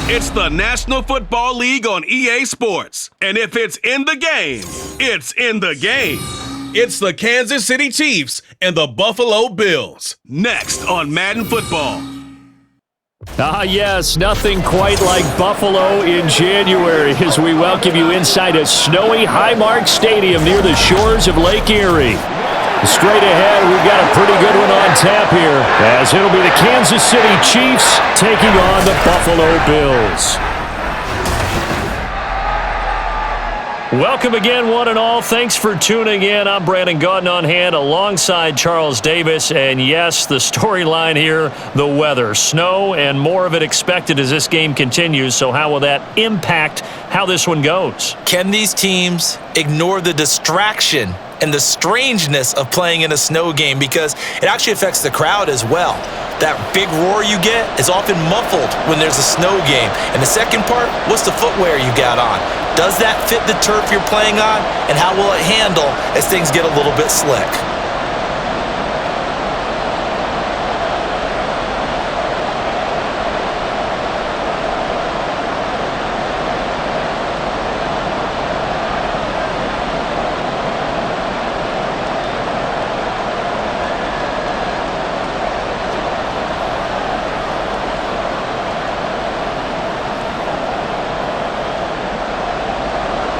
It's the National Football League on EA Sports. And if it's in the game, it's in the game. It's the Kansas City Chiefs and the Buffalo Bills. Next on Madden Football. Ah, yes, nothing quite like Buffalo in January as we welcome you inside a snowy Highmark Stadium near the shores of Lake Erie. Straight ahead, we've got a pretty good one on tap here, as it'll be the Kansas City Chiefs taking on the Buffalo Bills. Welcome again, one and all. Thanks for tuning in. I'm Brandon Gaudin on hand alongside Charles Davis. And yes, the storyline here, the weather. Snow and more of it expected as this game continues. So how will that impact how this one goes? Can these teams ignore the distraction and the strangeness of playing in a snow game, because it actually affects the crowd as well? That big roar you get is often muffled when there's a snow game. And the second part, what's the footwear you got on? Does that fit the turf you're playing on? And how will it handle as things get a little bit slick?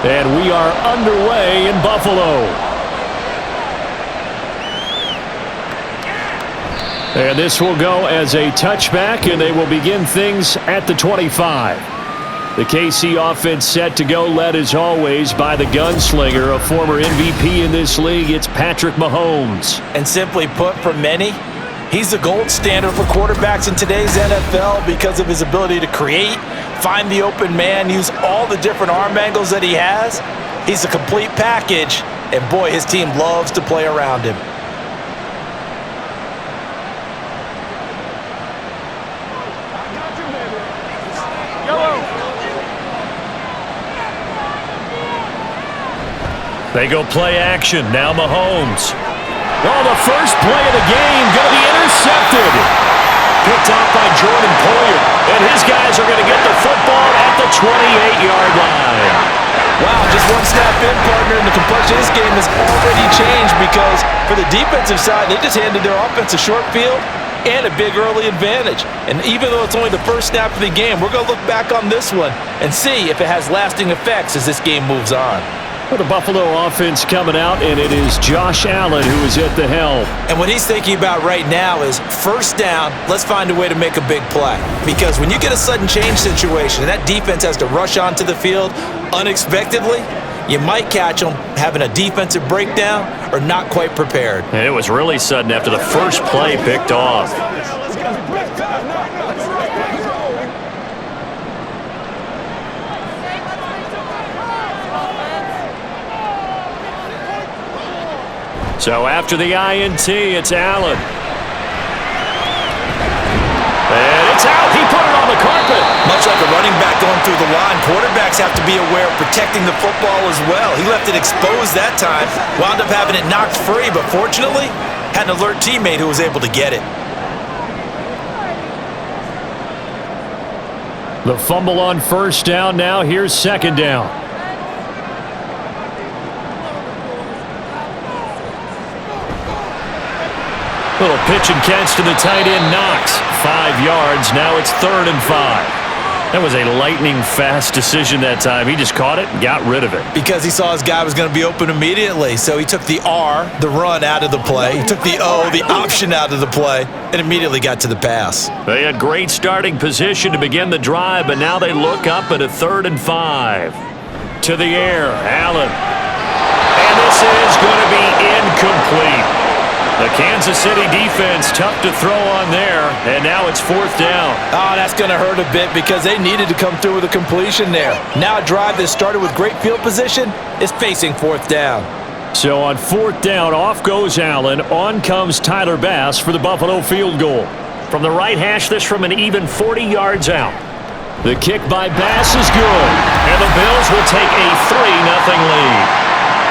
And we are underway in Buffalo. And this will go as a touchback, and they will begin things at the 25. The KC offense set to go, led as always by the gunslinger, a former MVP in this league. It's Patrick Mahomes. And simply put, for many, he's the gold standard for quarterbacks in today's NFL because of his ability to create, find the open man, use all the different arm angles that he has. He's a complete package, and boy, his team loves to play around him. They go play action. Now Mahomes. Oh, the first play of the game going to be intercepted. Picked off by Jordan Poyer. And his guys are going to get the football at the 28-yard line. Wow, just one snap in, partner, and the complexion of this game has already changed because for the defensive side, they just handed their offense a short field and a big early advantage. And even though it's only the first snap of the game, we're going to look back on this one and see if it has lasting effects as this game moves on. For the Buffalo offense coming out, and it is Josh Allen who is at the helm. And what he's thinking about right now is first down, let's find a way to make a big play. Because when you get a sudden change situation and that defense has to rush onto the field unexpectedly, you might catch them having a defensive breakdown or not quite prepared. And it was really sudden after the first play picked off. So after the INT, it's Allen. And it's out. He put it on the carpet. Much like a running back going through the line, quarterbacks have to be aware of protecting the football as well. He left it exposed that time, wound up having it knocked free, but fortunately, had an alert teammate who was able to get it. The fumble on first down. Now here's second down. Little pitch and catch to the tight end, Knox. 5 yards. Now it's 3rd and 5. That was a lightning-fast decision that time. He just caught it and got rid of it. Because he saw his guy was going to be open immediately. So he took the R, the run, out of the play. He took the O, the option, out of the play, and immediately got to the pass. They had great starting position to begin the drive, but now they look up at a 3rd and 5. To the air, Allen. And this is going to be incomplete. The Kansas City defense tough to throw on there, and now it's 4th down. Oh, that's going to hurt a bit because they needed to come through with a completion there. Now a drive that started with great field position is facing 4th down. So on 4th down, off goes Allen. On comes Tyler Bass for the Buffalo field goal. From the right hash, this from an even 40 yards out. The kick by Bass is good, and the Bills will take a 3-0 lead.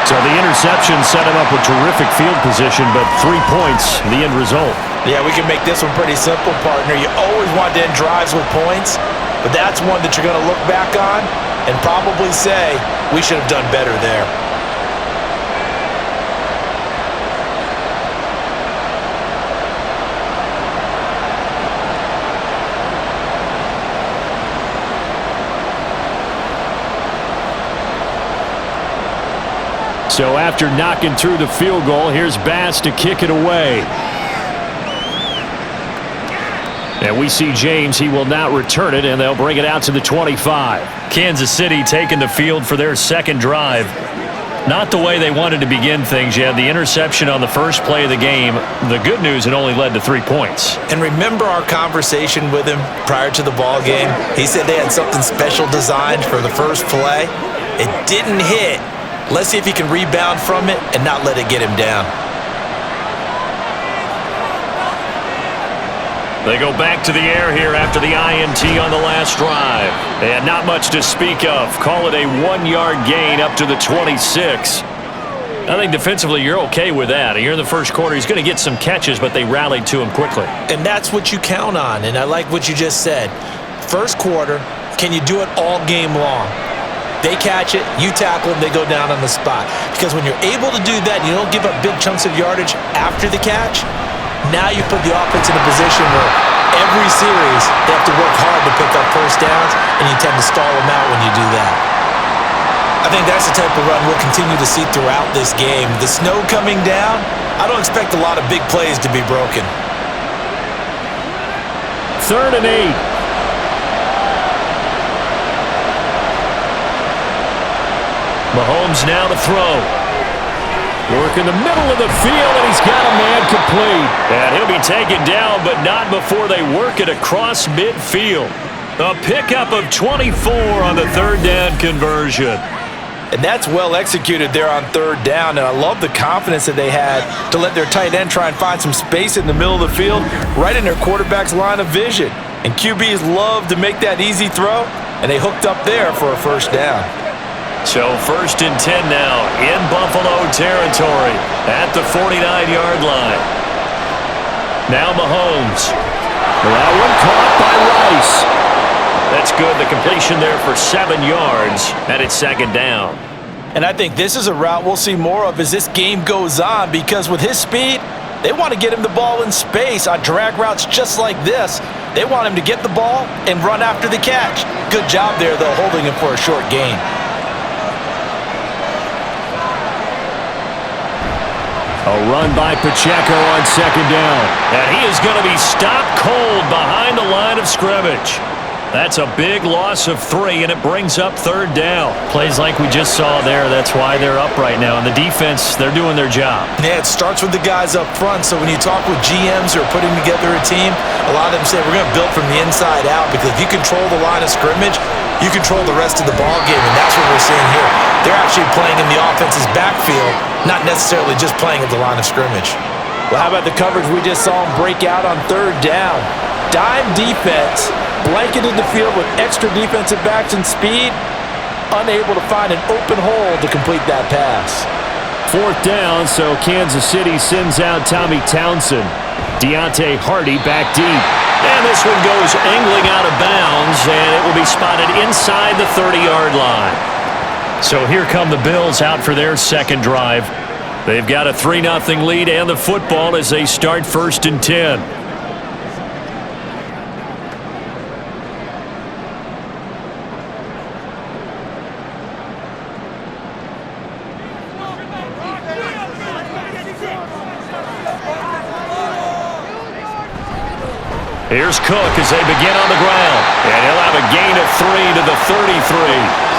So the interception set him up with terrific field position, but 3 points, the end result. Yeah, we can make this one pretty simple, partner. You always want to end drives with points. but that's one that you're going to look back on and probably say, we should have done better there. So after knocking through the field goal, here's Bass to kick it away. And we see James. He will not return it, and they'll bring it out to the 25. Kansas City taking the field for their second drive. Not the way they wanted to begin things. You had the interception on the first play of the game. The good news, it only led to 3 points. And remember our conversation with him prior to the ball game? He said they had something special designed for the first play. It didn't hit. Let's see if he can rebound from it and not let it get him down. They go back to the air here after the INT on the last drive. They had not much to speak of. Call it a 1-yard gain up to the 26. I think defensively you're okay with that. Here in the first quarter, he's going to get some catches, but they rallied to him quickly. And that's what you count on, and I like what you just said. First quarter, can you do it all game long? They catch it, you tackle them, they go down on the spot. Because when you're able to do that, you don't give up big chunks of yardage after the catch, now you put the offense in a position where every series they have to work hard to pick up first downs, and you tend to stall them out when you do that. I think that's the type of run we'll continue to see throughout this game. The snow coming down, I don't expect a lot of big plays to be broken. 3rd and 8. Mahomes now to throw. Work in the middle of the field, and he's got a man complete. And he'll be taken down, but not before they work it across midfield. A pickup of 24 on the 3rd down conversion. And that's well executed there on 3rd down, and I love the confidence that they had to let their tight end try and find some space in the middle of the field, right in their quarterback's line of vision. And QBs love to make that easy throw, and they hooked up there for a first down. So 1st and 10 now in Buffalo territory at the 49-yard line. Now Mahomes. That one caught by Rice. That's good. The completion there for 7 yards, and it's 2nd down. And I think this is a route we'll see more of as this game goes on, because with his speed, they want to get him the ball in space on drag routes just like this. They want him to get the ball and run after the catch. Good job there, though, holding him for a short gain. A run by Pacheco on 2nd down. And he is going to be stopped cold behind the line of scrimmage. That's a big loss of 3, and it brings up 3rd down. Plays like we just saw there, that's why they're up right now. And the defense, they're doing their job. Yeah, it starts with the guys up front. So when you talk with GMs who are putting together a team, a lot of them say we're going to build from the inside out, because if you control the line of scrimmage, you control the rest of the ball game, and that's what we're seeing here. They're actually playing in the offense's backfield, not necessarily just playing at the line of scrimmage. Well, how about the coverage we just saw them break out on 3rd down? Dime defense, blanketed the field with extra defensive backs and speed, unable to find an open hole to complete that pass. 4th down, so Kansas City sends out Tommy Townsend. Deontay Hardy back deep. And this one goes angling out of bounds, and it will be spotted inside the 30-yard line. So here come the Bills out for their second drive. They've got a 3-0 lead and the football as they start 1st and 10. Here's Cook as they begin on the ground. And he'll have a gain of 3 to the 33.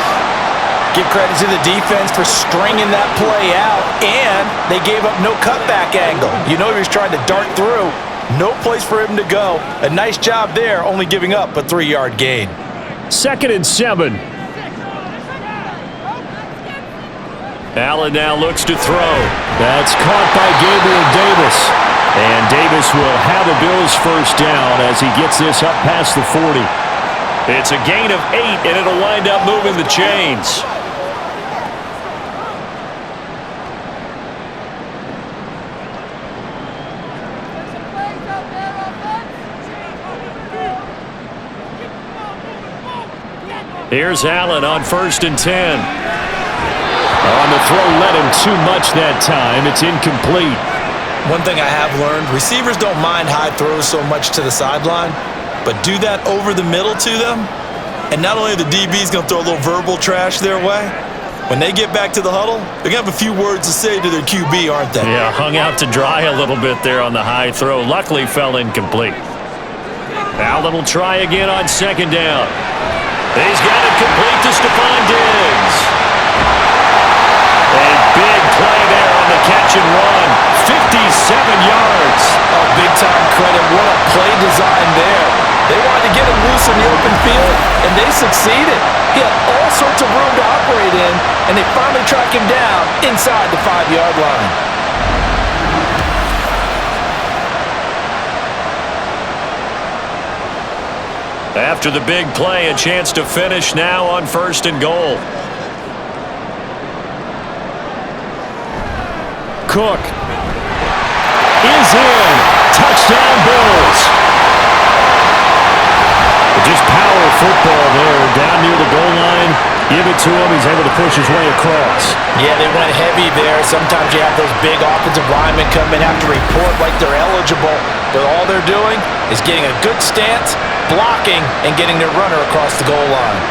Give credit to the defense for stringing that play out, and they gave up no cutback angle. You know he was trying to dart through. No place for him to go. A nice job there, only giving up a 3-yard gain. 2nd and 7. Allen now looks to throw. That's caught by Gabriel Davis. And Davis will have a Bills first down as he gets this up past the 40. It's a gain of 8, and it'll wind up moving the chains. Here's Allen on 1st and 10. On the throw, led him too much that time. It's incomplete. One thing I have learned, receivers don't mind high throws so much to the sideline, but do that over the middle to them, and not only are the DBs going to throw a little verbal trash their way, when they get back to the huddle, they're going to have a few words to say to their QB, aren't they? Yeah, hung out to dry a little bit there on the high throw. Luckily fell incomplete. Allen will try again on 2nd down. He's got it complete to Stephon Diggs. A big play there on the catch and run. 57 yards. Oh, big-time credit. What a play design there. They wanted to get him loose in the open field, and they succeeded. He had all sorts of room to operate in, and they finally track him down inside the 5-yard line. After the big play, a chance to finish now on 1st and goal. Cook is in. Touchdown, Bills. Just power football there. Down near the goal line. Give it to him. He's able to push his way across. Yeah, they went heavy there. Sometimes you have those big offensive linemen come in, have to report like they're eligible, but all they're doing is getting a good stance, blocking, and getting their runner across the goal line.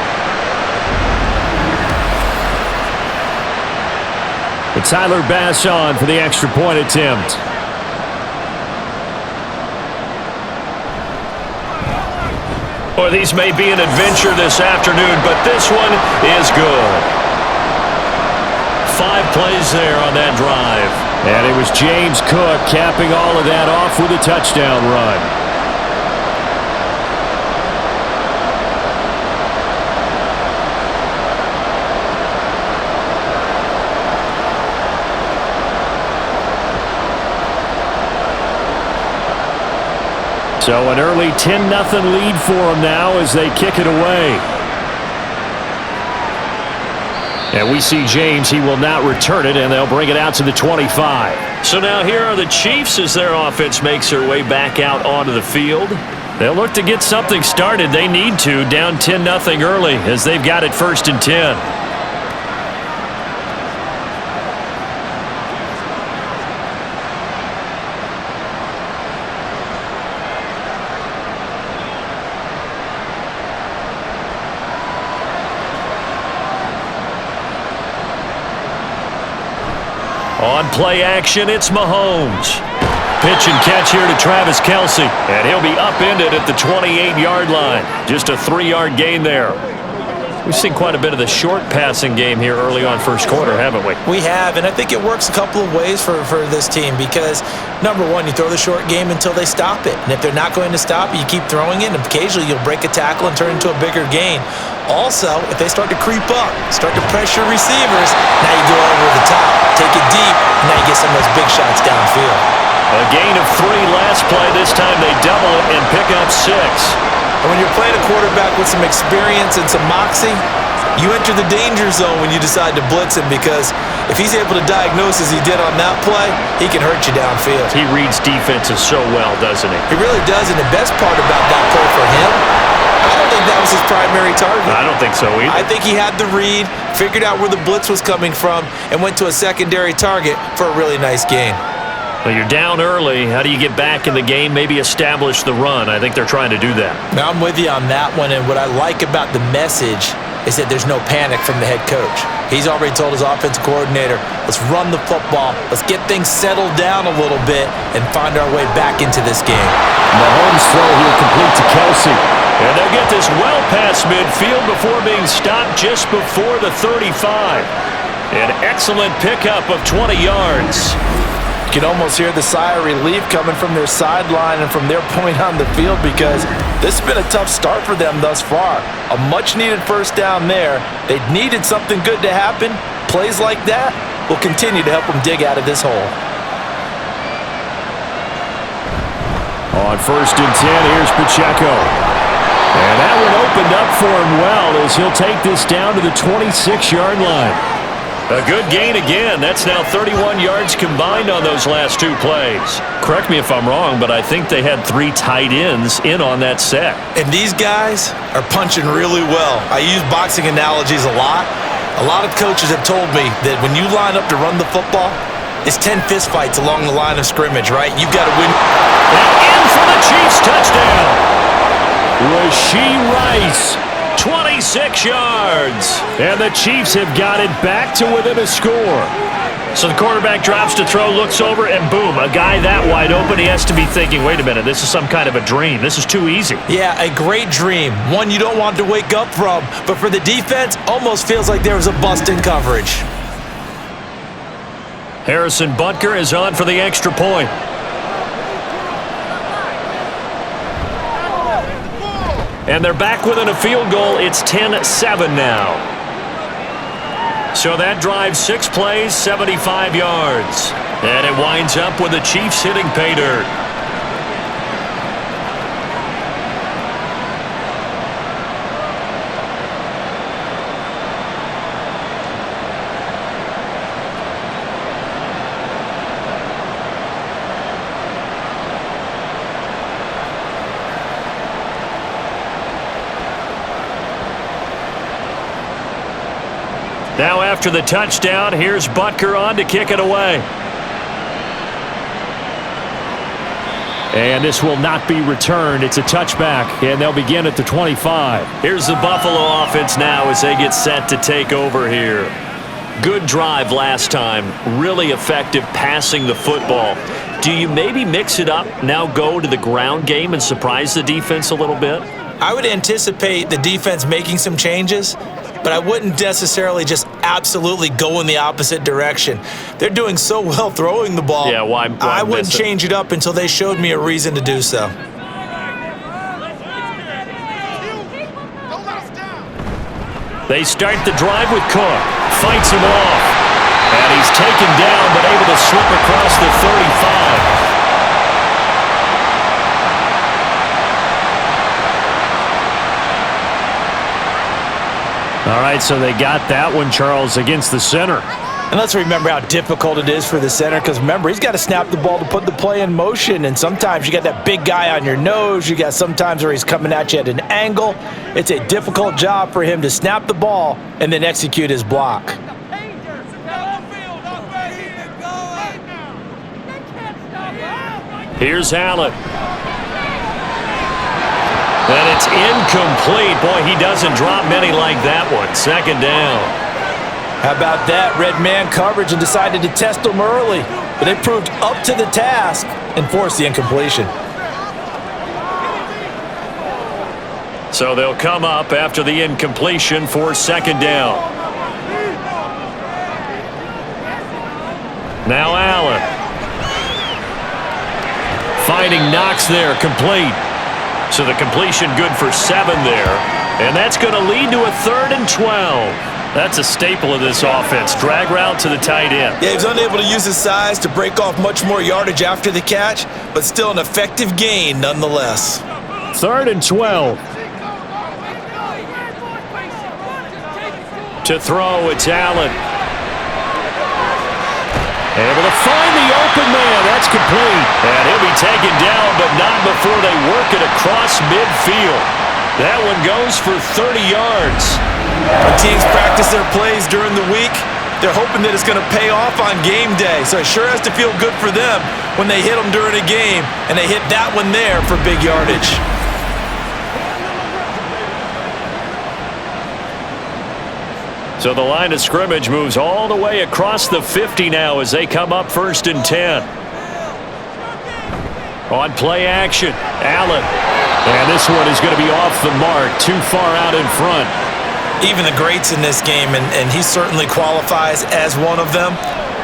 It's Tyler Bass on for the extra point attempt. Well, these may be an adventure this afternoon, but this one is good. 5 plays there on that drive. And it was James Cook capping all of that off with a touchdown run. So an early 10-0 lead for them now as they kick it away. And we see James, he will not return it, and they'll bring it out to the 25. So now here are the Chiefs as their offense makes their way back out onto the field. They'll look to get something started. They need to, down 10-0 early as they've got it 1st and 10. On play action, it's Mahomes. Pitch and catch here to Travis Kelce. And he'll be upended at the 28-yard line. Just a 3-yard gain there. We've seen quite a bit of the short passing game here early on 1st quarter, haven't we? We have, and I think it works a couple of ways for this team because, number one, you throw the short game until they stop it. And if they're not going to stop it, you keep throwing it, and occasionally you'll break a tackle and turn it into a bigger gain. Also, if they start to creep up, start to pressure receivers, now you go over the top, take it deep, and now you get some of those big shots downfield. A gain of 3 last play. This time they double it and pick up 6. And when you're playing a quarterback with some experience and some moxie, you enter the danger zone when you decide to blitz him because if he's able to diagnose as he did on that play, he can hurt you downfield. He reads defenses so well, doesn't he? He really does, and the best part about that play for him, I don't think that was his primary target. I don't think so either. I think he had the read, figured out where the blitz was coming from, and went to a secondary target for a really nice gain. Well, you're down early. How do you get back in the game? Maybe establish the run. I think they're trying to do that. Now, I'm with you on that one, and what I like about the message is that there's no panic from the head coach. He's already told his offensive coordinator, let's run the football, let's get things settled down a little bit, and find our way back into this game. Mahomes throw here complete to Kelce. And they'll get this well past midfield before being stopped just before the 35. An excellent pickup of 20 yards. You can almost hear the sigh of relief coming from their sideline and from their point on the field because this has been a tough start for them thus far. A much-needed 1st down there. They needed something good to happen. Plays like that will continue to help them dig out of this hole. On 1st and 10, here's Pacheco. And that one opened up for him well as he'll take this down to the 26-yard line. A good gain again. That's now 31 yards combined on those last 2 plays. Correct me if I'm wrong, but I think they had 3 tight ends in on that set. And these guys are punching really well. I use boxing analogies a lot. A lot of coaches have told me that when you line up to run the football, it's 10 fistfights along the line of scrimmage, right? You've got to win. And in for the Chiefs touchdown. Rashee Rice, 26 yards. And the Chiefs have got it back to within a score. So the quarterback drops to throw, looks over, and boom, a guy that wide open, he has to be thinking, wait a minute, this is some kind of a dream. This is too easy. Yeah, a great dream. One you don't want to wake up from. But for the defense, almost feels like there was a bust in coverage. Harrison Butker is on for the extra point. And they're back within a field goal. It's 10-7 now. So that drives 6 plays, 75 yards. And it winds up with the Chiefs hitting pay dirt. Now after the touchdown, here's Butker on to kick it away. And this will not be returned. It's a touchback, and they'll begin at the 25. Here's the Buffalo offense now as they get set to take over here. Good drive last time. Really effective passing the football. Do you maybe mix it up, now go to the ground game and surprise the defense a little bit? I would anticipate the defense making some changes, but I wouldn't necessarily just absolutely go in the opposite direction. They're doing so well throwing the ball. Yeah, why I wouldn't change it up until they showed me a reason to do so. They start the drive with Cook. Fights him off. And he's taken down, but able to slip across the 35. All right, so they got that one, Charles, against the center. And let's remember how difficult it is for the center, because remember, he's got to snap the ball to put the play in motion, and sometimes you got that big guy on your nose. You got sometimes where he's coming at you at an angle. It's a difficult job for him to snap the ball and then execute his block. Here's Allen. And it's incomplete. Boy, he doesn't drop many like that one. Second down. How about that? Red man coverage and decided to test them early. But they proved up to the task and forced the incompletion. So they'll come up after the incompletion for second down. Now Allen. Finding Knox there, complete. So the completion good for 7 there. And that's going to lead to a 3rd and 12. That's a staple of this offense. Drag route to the tight end. Yeah, he was unable to use his size to break off much more yardage after the catch, but still an effective gain nonetheless. 3rd and 12. To throw, it's Allen. Able to find the open man. That's complete. And he'll be taken down, but not before they work it across midfield. That one goes for 30 yards. Our teams practice their plays during the week. They're hoping that it's going to pay off on game day. So it sure has to feel good for them when they hit them during a game, and they hit that one there for big yardage. So the line of scrimmage moves all the way across the 50 now as they come up 1st and 10. On play action, Allen. And this one is going to be off the mark, too far out in front. Even the greats in this game, and he certainly qualifies as one of them,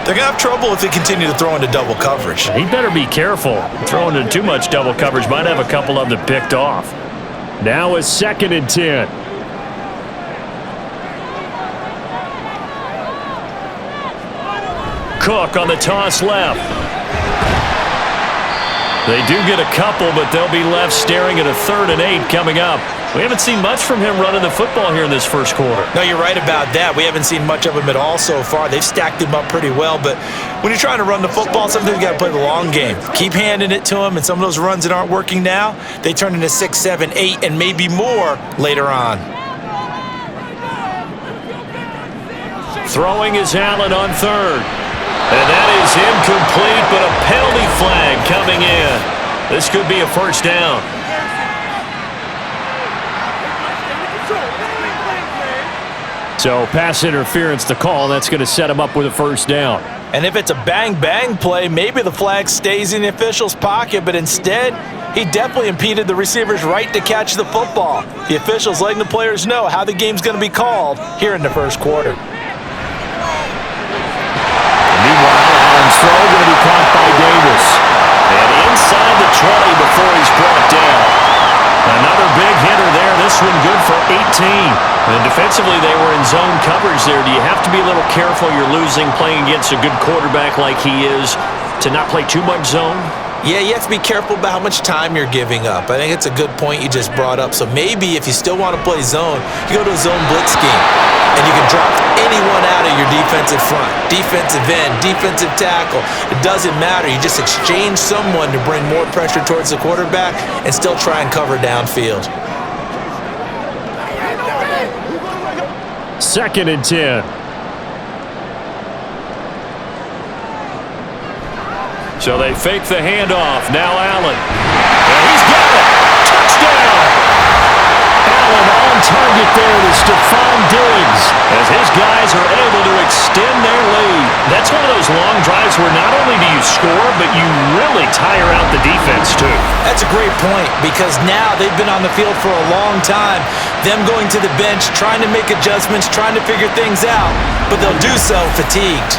they're going to have trouble if they continue to throw into double coverage. He better be careful. Throwing into too much double coverage might have a couple of them picked off. Now is 2nd and 10. Cook on the toss left. They do get a couple, but they'll be left staring at a 3rd and 8 coming up. We haven't seen much from him running the football here in this first quarter. No, you're right about that. We haven't seen much of him at all so far. They've stacked him up pretty well, but when you're trying to run the football, sometimes you got to play the long game. Keep handing it to him, and some of those runs that aren't working now, they turn into 6, 7, 8, and maybe more later on. Throwing is Allen on 3rd. And that is incomplete, but a penalty flag coming in. This could be a first down. So pass interference to call. That's going to set him up with a first down. And if it's a bang-bang play, maybe the flag stays in the official's pocket, but instead, he definitely impeded the receiver's right to catch the football. The officials letting the players know how the game's going to be called here in the first quarter. Meanwhile, Allen's throw going to be caught by Davis. And inside the 20 before he's brought down. Another big hitter there. This one good for 18. And defensively, they were in zone coverage there. Do you have to be a little careful? You're losing playing against a good quarterback like he is to not play too much zone? Yeah, you have to be careful about how much time you're giving up. I think it's a good point you just brought up. So maybe if you still want to play zone, you go to a zone blitz scheme. And you can drop anyone out of your defensive front, defensive end, defensive tackle. It doesn't matter. You just exchange someone to bring more pressure towards the quarterback and still try and cover downfield. 2nd and 10. So they fake the handoff. Now Allen. And he's got it. Touchdown. Allen on target there to Stephon Diggs as his guys are able to extend their lead. That's one of those long drives where not only do you score, but you really tire out the defense too. That's a great point because now they've been on the field for a long time. Them going to the bench, trying to make adjustments, trying to figure things out, but they'll do so fatigued.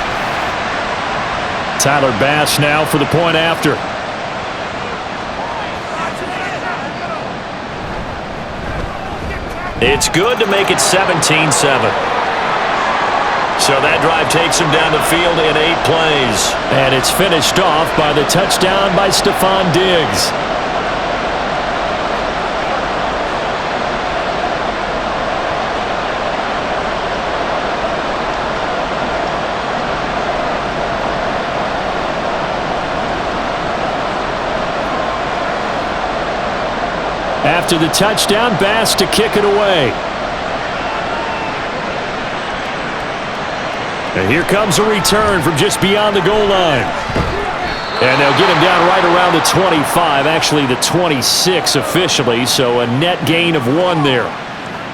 Tyler Bass now for the point after. It's good to make it 17-7. So that drive takes him down the field in 8 plays. And it's finished off by the touchdown by Stephon Diggs. After the touchdown, Bass to kick it away. And here comes a return from just beyond the goal line. And they'll get him down right around the 25, actually the 26 officially, so a net gain of 1 there.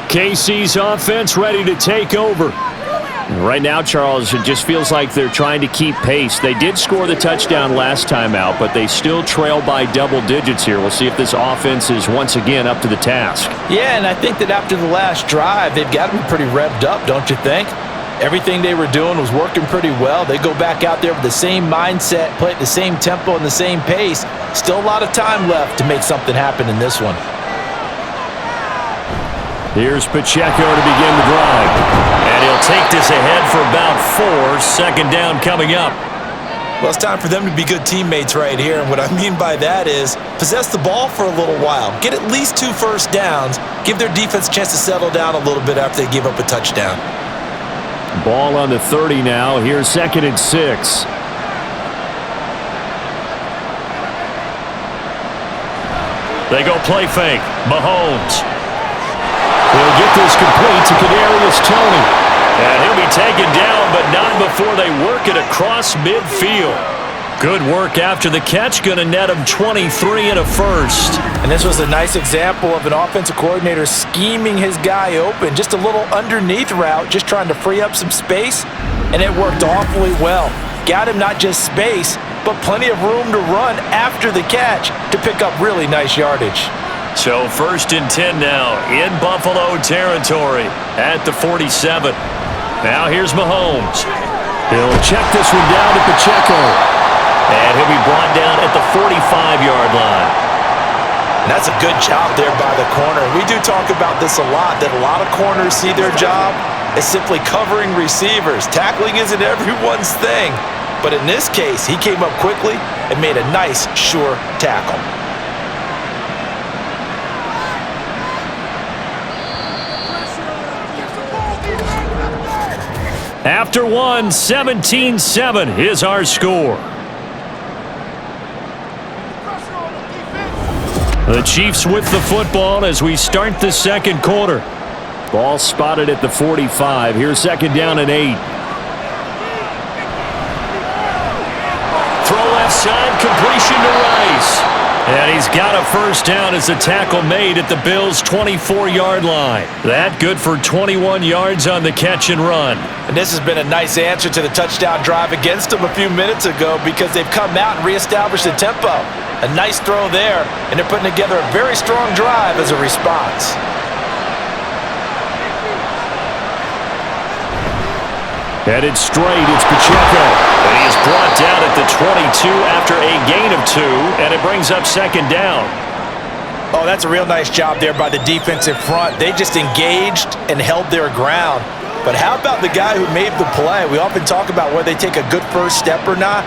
KC's offense ready to take over. Right now, Charles, it just feels like they're trying to keep pace. They did score the touchdown last time out, but they still trail by double digits here. We'll see if this offense is once again up to the task. Yeah, and I think that after the last drive, they've got to be pretty revved up, don't you think? Everything they were doing was working pretty well. They go back out there with the same mindset, play at the same tempo and the same pace. Still a lot of time left to make something happen in this one. Here's Pacheco to begin the drive. And he'll take this ahead for about 4. 2nd down coming up. Well, it's time for them to be good teammates right here. And what I mean by that is possess the ball for a little while. Get at least 2 first downs. Give their defense a chance to settle down a little bit after they give up a touchdown. Ball on the 30 now. Here's 2nd and 6. They go play fake. Mahomes. They'll get this complete to Kadarius Toney. And he'll be taken down, but not before they work it across midfield. Good work after the catch. Going to net him 23 and a first. And this was a nice example of an offensive coordinator scheming his guy open. Just a little underneath route, just trying to free up some space. And it worked awfully well. Got him not just space, but plenty of room to run after the catch to pick up really nice yardage. So 1st and 10 now in Buffalo territory at the 47. Now here's Mahomes. He'll check this one down to Pacheco. And he'll be brought down at the 45-yard line. And that's a good job there by the corner. We do talk about this a lot, that a lot of corners see their job as simply covering receivers. Tackling isn't everyone's thing. but in this case, he came up quickly and made a nice, sure tackle. After one, 17-7 is our score. The Chiefs with the football as we start the second quarter. Ball spotted at the 45. Here's second down and 8. Throw left side, completion to Rice. And he's got a first down as the tackle made at the Bills' 24-yard line. That good for 21 yards on the catch and run. And this has been a nice answer to the touchdown drive against them a few minutes ago because they've come out and reestablished the tempo. A nice throw there, and they're putting together a very strong drive as a response. Headed straight, it's Pacheco. And he is brought down at the 22 after a gain of 2, and it brings up second down. Oh, that's a real nice job there by the defense in front. They just engaged and held their ground. But how about the guy who made the play? We often talk about whether they take a good first step or not.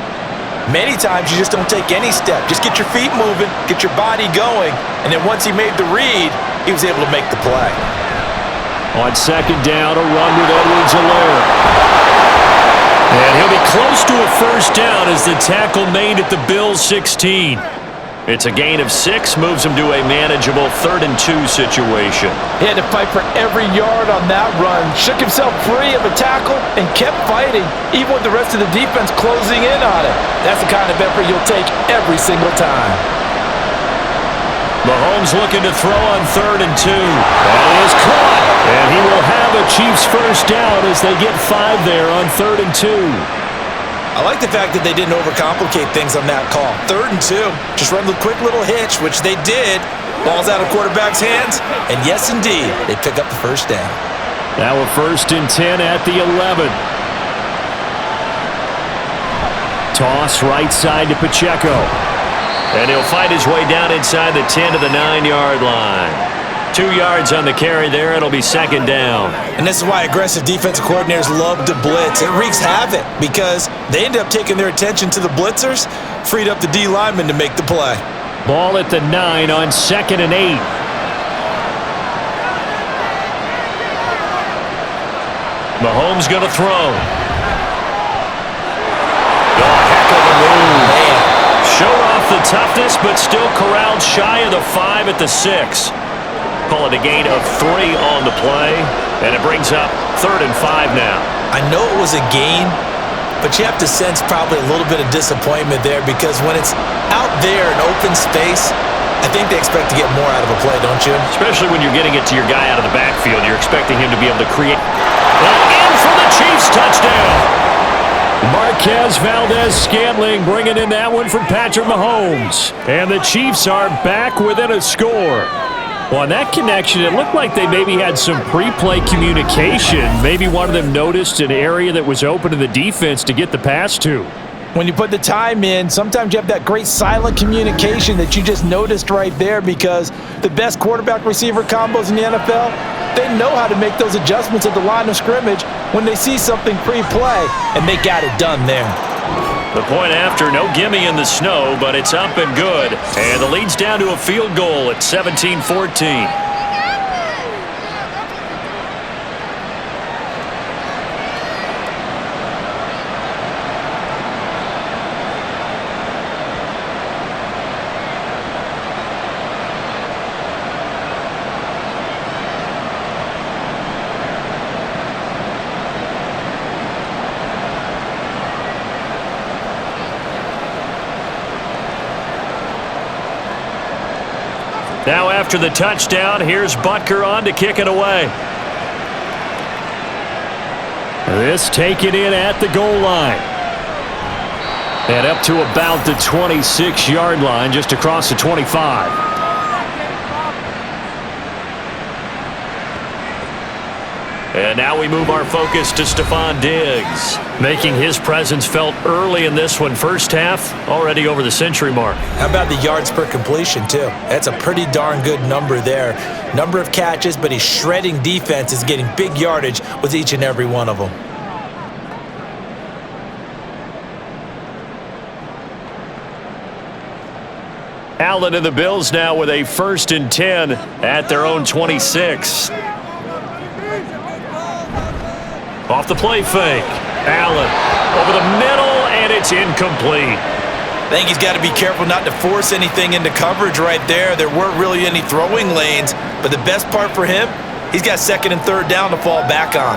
Many times you just don't take any step. Just get your feet moving, get your body going, and then once he made the read, he was able to make the play. On second down, a run with Edwards-Helaire. And he'll be close to a first down as the tackle made at the Bills' 16. It's a gain of 6, moves him to a manageable 3rd and 2 situation. He had to fight for every yard on that run, shook himself free of a tackle, and kept fighting, even with the rest of the defense closing in on it. That's the kind of effort you'll take every single time. Mahomes looking to throw on 3rd and 2. That is caught. And he will have a Chiefs first down as they get 5 there on 3rd and 2. I like the fact that they didn't overcomplicate things on that call. 3rd and 2. Just run the quick little hitch, which they did. Ball's out of quarterback's hands. And yes, indeed, they pick up the first down. Now a 1st and 10 at the 11. Toss right side to Pacheco. And he'll fight his way down inside the 10 to the 9-yard line. 2 yards on the carry there. It'll be second down. And this is why aggressive defensive coordinators love to blitz. It wreaks havoc because they end up taking their attention to the blitzers, freed up the D lineman to make the play. Ball at the 9 on 2nd and 8. Mahomes going to throw. Oh, heck of a move. Man. Showed off the toughness, but still corralled shy of the 5 at the 6. Call it a gain of 3 on the play, and it brings up 3rd and 5 now. I know it was a gain, but you have to sense probably a little bit of disappointment there because when it's out there in open space, I think they expect to get more out of a play, don't you? Especially when you're getting it to your guy out of the backfield. You're expecting him to be able to create. And in for the Chiefs touchdown. Marquez Valdez-Scantling bringing in that one from Patrick Mahomes. And the Chiefs are back within a score. Well, on that connection, it looked like they maybe had some pre-play communication. Maybe one of them noticed an area that was open to the defense to get the pass to. When you put the time in, sometimes you have that great silent communication that you just noticed right there because the best quarterback-receiver combos in the NFL, they know how to make those adjustments at the line of scrimmage when they see something pre-play, and they got it done there. The point after, no gimme in the snow, but it's up and good. And the lead's down to a field goal at 17-14. Now after the touchdown, here's Butker on to kick it away. This taken in at the goal line. And up to about the 26-yard line, just across the 25. And now we move our focus to Stephon Diggs, making his presence felt early in this one. First half, already over the century mark. How about the yards per completion, too? That's a pretty darn good number there. Number of catches, but he's shredding defense, is getting big yardage with each and every one of them. Allen and the Bills now with a 1st and 10 at their own 26. Off the play fake. Allen over the middle, and it's incomplete. I think he's got to be careful not to force anything into coverage right there. There weren't really any throwing lanes, but the best part for him, he's got 2nd and 3rd down to fall back on.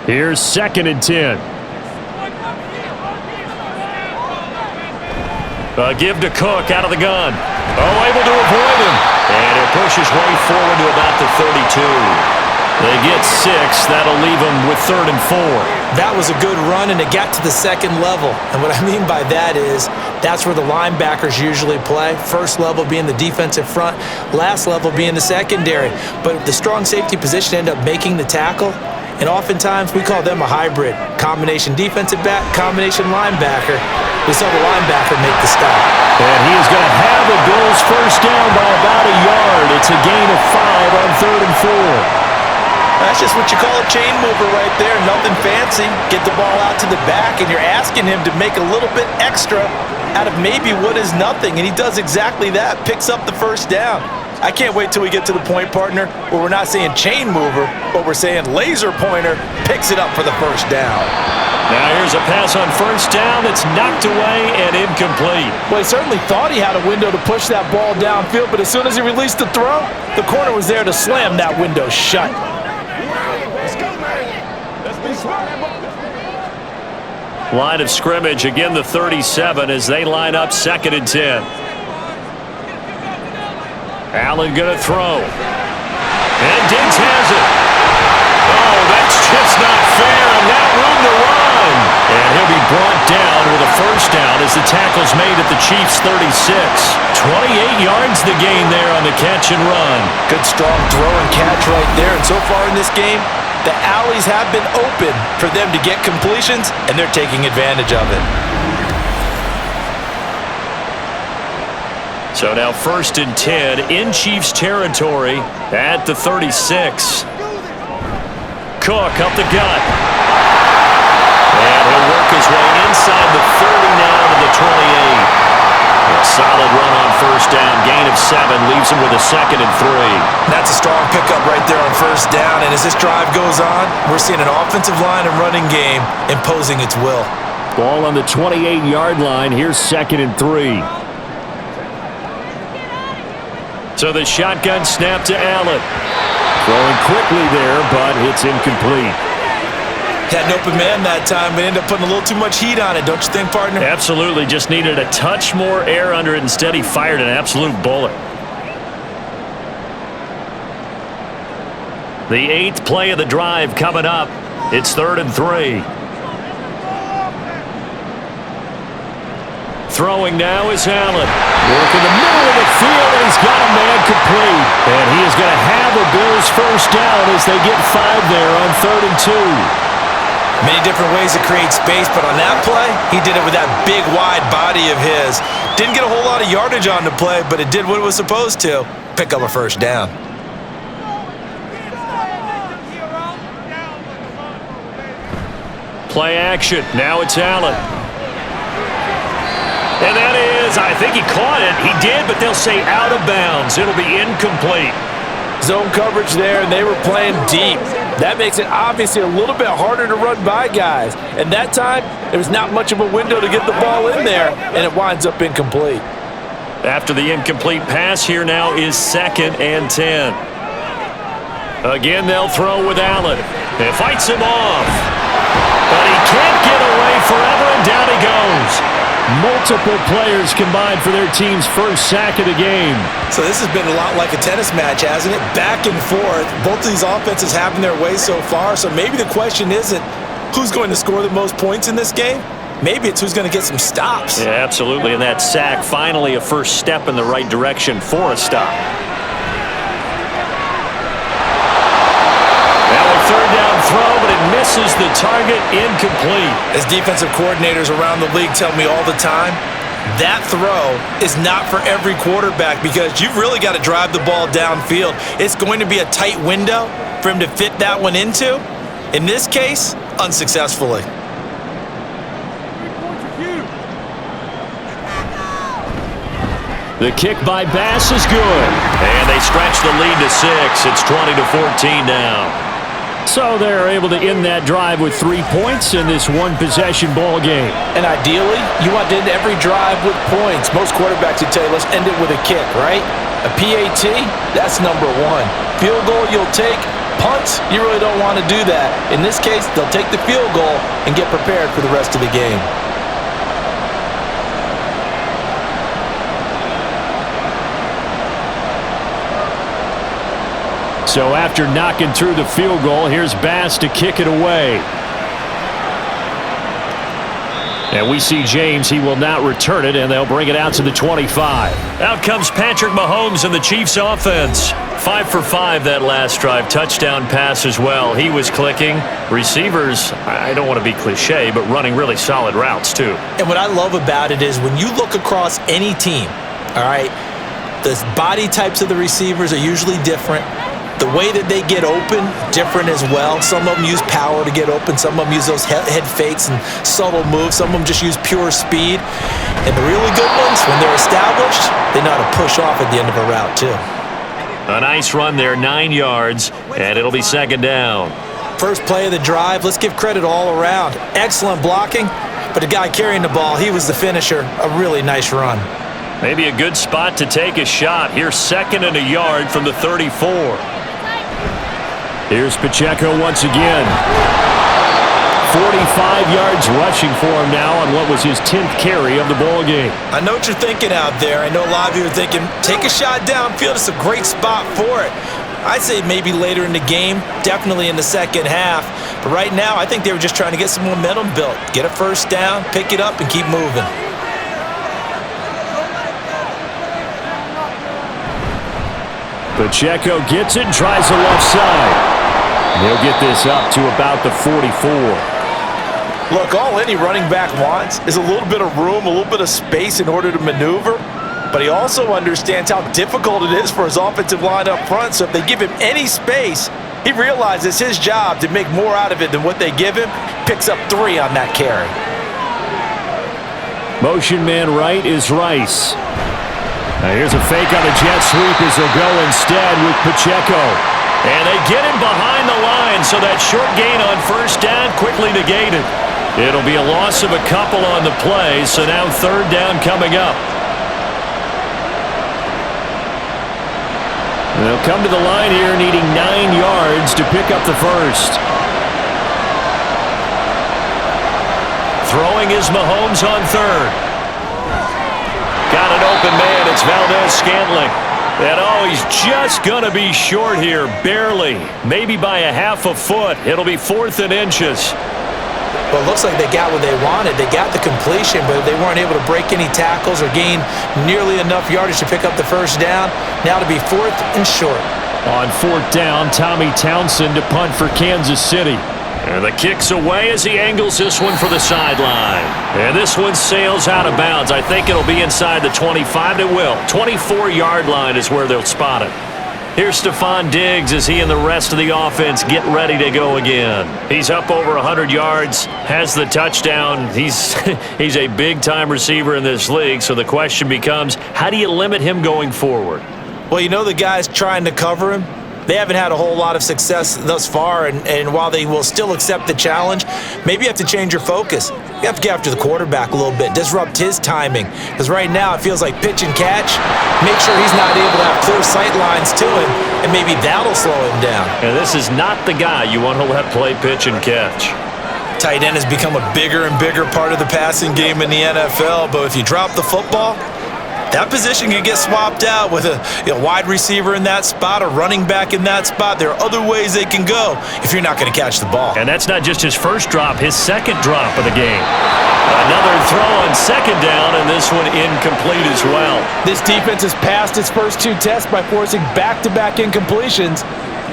Here's 2nd and 10. A give to Cook out of the gun. Oh, able to avoid him. And it pushes way forward to about the 32. They get 6. That'll leave them with 3rd and 4. That was a good run, and it got to the 2nd level. And what I mean by that is that's where the linebackers usually play. 1st level being the defensive front, last level being the secondary. But the strong safety position ended up making the tackle. And oftentimes we call them a hybrid. Combination defensive back, combination linebacker. We saw the linebacker make the stop. And he is going to have the Bills 1st down by about a yard. It's a gain of 5 on 3rd and 4. That's just what you call a chain mover right there. Nothing fancy. Get the ball out to the back, and you're asking him to make a little bit extra out of maybe what is nothing. And he does exactly that. Picks up the 1st down. I can't wait till we get to the point, partner, where we're not saying chain mover, but we're saying laser pointer picks it up for the 1st down. Now here's a pass on 1st down that's knocked away and incomplete. Well, he certainly thought he had a window to push that ball downfield, but as soon as he released the throw, the corner was there to slam that window shut. Line of scrimmage, again the 37 as they line up 2nd and 10. Allen gonna throw. And Diggs has it. Oh, that's just not fair, and not room to run. And he'll be brought down with a 1st down as the tackle's made at the Chiefs' 36. 28 yards the gain there on the catch and run. Good strong throw and catch right there, and so far in this game, the alleys have been open for them to get completions, and they're taking advantage of it. So now 1st and 10 in Chiefs territory at the 36. Cook up the gut. And he'll work his way inside the 30 now to the 28. A solid run on 1st down. Gain of 7 leaves him with a 2nd and 3. That's a strong pickup right there on 1st down. And as this drive goes on, we're seeing an offensive line and running game imposing its will. Ball on the 28-yard line. Here's 2nd and 3. So the shotgun snap to Allen. Throwing quickly there, but it's incomplete. Had an open man that time, but ended up putting a little too much heat on it, don't you think, partner? Absolutely. Just needed a touch more air under it. Instead, he fired an absolute bullet. The 8th play of the drive coming up. It's 3rd and 3. Throwing now is Allen. Working the middle of the field, and he's got a man complete. And he is going to have the Bills 1st down as they get 5 there on 3rd and 2. Many different ways to create space, but on that play, he did it with that big, wide body of his. Didn't get a whole lot of yardage on the play, but it did what it was supposed to. Pick up a 1st down. Play action. Now it's Allen. And that is, I think he caught it. He did, but they'll say out of bounds. It'll be incomplete. Zone coverage there, and they were playing deep. That makes it obviously a little bit harder to run by guys. And that time, there was not much of a window to get the ball in there, and it winds up incomplete. After the incomplete pass, here now is 2nd and 10. Again, they'll throw with Allen. It fights him off. But he can't get away forever, and down he goes. Multiple players combined for their team's 1st sack of the game. So this has been a lot like a tennis match, hasn't it? Back and forth. Both of these offenses having their way so far. So maybe the question isn't who's going to score the most points in this game. Maybe it's who's going to get some stops. Yeah, absolutely. And that sack, finally a first step in the right direction for a stop. Third down throw, but it misses the target, incomplete. As defensive coordinators around the league tell me all the time, that throw is not for every quarterback because you've really got to drive the ball downfield. It's going to be a tight window for him to fit that one into. In this case, unsuccessfully. The kick by Bass is good. And they stretch the lead to 6. It's 20-14 now. So they're able to end that drive with 3 points in this one-possession ball game. And ideally, you want to end every drive with points. Most quarterbacks would tell you, let's end it with a kick, right? A PAT, that's number one. Field goal, you'll take. Punts, you really don't want to do that. In this case, they'll take the field goal and get prepared for the rest of the game. So after knocking through the field goal, here's Bass to kick it away. And we see James. He will not return it, and they'll bring it out to the 25. Out comes Patrick Mahomes and the Chiefs offense. 5 for 5 that last drive. Touchdown pass as well. He was clicking. Receivers, I don't want to be cliche, but running really solid routes too. And what I love about it is when you look across any team, all right, the body types of the receivers are usually different. The way that they get open, different as well. Some of them use power to get open. Some of them use those head fakes and subtle moves. Some of them just use pure speed. And the really good ones, when they're established, they know how to push off at the end of a route too. A nice run there, 9 yards, and it'll be second down. First play of the drive, let's give credit all around. Excellent blocking, but the guy carrying the ball, he was the finisher. A really nice run. Maybe a good spot to take a shot. Here's 2nd and a yard from the 34. Here's Pacheco once again. 45 yards rushing for him now on what was his 10th carry of the ball game. I know what you're thinking out there. I know a lot of you are thinking, take a shot downfield. It's a great spot for it. I'd say maybe later in the game, definitely in the second half. But right now, I think they were just trying to get some momentum built. Get a first down, pick it up, and keep moving. Pacheco gets it and tries the left side. He'll get this up to about the 44. Look, all any running back wants is a little bit of room, a little bit of space in order to maneuver. But he also understands how difficult it is for his offensive line up front. So if they give him any space, he realizes his job to make more out of it than what they give him. Picks up 3 on that carry. Motion man right is Rice. Now here's a fake on a jet sweep as they'll go instead with Pacheco. And they get him behind the line, so that short gain on first down quickly negated. It'll be a loss of a couple on the play, so now 3rd down coming up. They'll come to the line here needing 9 yards to pick up the first. Throwing is Mahomes on 3rd. Got an open man. It's Valdez-Scantling. And he's just going to be short here, barely. Maybe by a half a foot. It'll be 4th and inches. Well, it looks like they got what they wanted. They got the completion, but they weren't able to break any tackles or gain nearly enough yardage to pick up the first down. Now to be 4th and short. On 4th down, Tommy Townsend to punt for Kansas City. And the kick's away as he angles this one for the sideline. And this one sails out of bounds. I think it'll be inside the 25. It will. 24-yard line is where they'll spot it. Here's Stephon Diggs as he and the rest of the offense get ready to go again. He's up over 100 yards, has the touchdown. He's a big-time receiver in this league, so the question becomes, how do you limit him going forward? Well, you know the guys trying to cover him. They haven't had a whole lot of success thus far, and while they will still accept the challenge, maybe you have to change your focus. You have to get after the quarterback a little bit, disrupt his timing, because right now it feels like pitch and catch. Make sure he's not able to have clear sight lines to him, and maybe that'll slow him down. And this is not the guy you want to let play pitch and catch. Tight end has become a bigger and bigger part of the passing game in the NFL, but if you drop the football, that position can get swapped out with a wide receiver in that spot, a running back in that spot. There are other ways they can go if you're not going to catch the ball. And that's not just his first drop, his second drop of the game. Another throw on 2nd down, and this one incomplete as well. This defense has passed its first 2 tests by forcing back-to-back incompletions.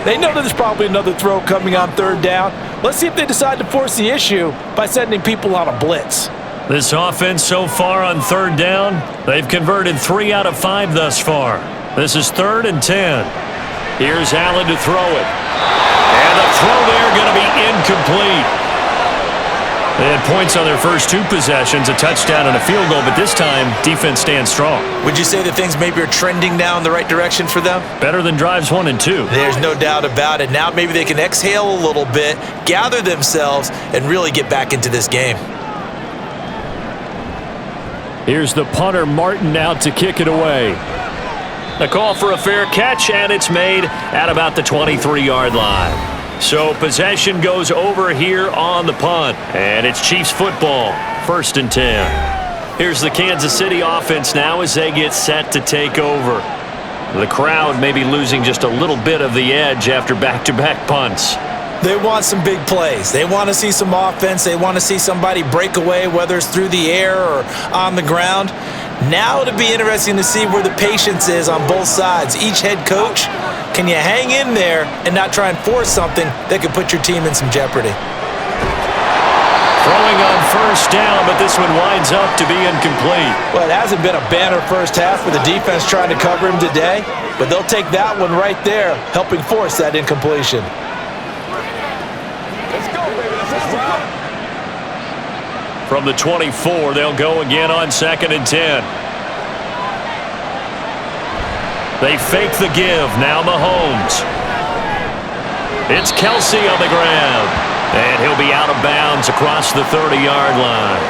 They know that there's probably another throw coming on 3rd down. Let's see if they decide to force the issue by sending people on a blitz. This offense so far on 3rd down, they've converted 3 out of 5 thus far. This is 3rd and 10. Here's Allen to throw it. And the throw there going to be incomplete. They had points on their first 2 possessions, a touchdown and a field goal, but this time, defense stands strong. Would you say that things maybe are trending now in the right direction for them? Better than drives 1 and 2. There's no doubt about it. Now maybe they can exhale a little bit, gather themselves, and really get back into this game. Here's the punter, Martin, out to kick it away. A call for a fair catch, and it's made at about the 23-yard line. So possession goes over here on the punt, and it's Chiefs football, 1st and 10. Here's the Kansas City offense now as they get set to take over. The crowd may be losing just a little bit of the edge after back-to-back punts. They want some big plays. They want to see some offense. They want to see somebody break away, whether it's through the air or on the ground. Now it'll be interesting to see where the patience is on both sides. Each head coach, can you hang in there and not try and force something that could put your team in some jeopardy? Throwing on 1st down, but this one winds up to be incomplete. Well, it hasn't been a banner first half for the defense trying to cover him today, but they'll take that one right there, helping force that incompletion. From the 24, they'll go again on 2nd and 10. They fake the give. Now Mahomes. It's Kelsey on the ground. And he'll be out of bounds across the 30-yard line.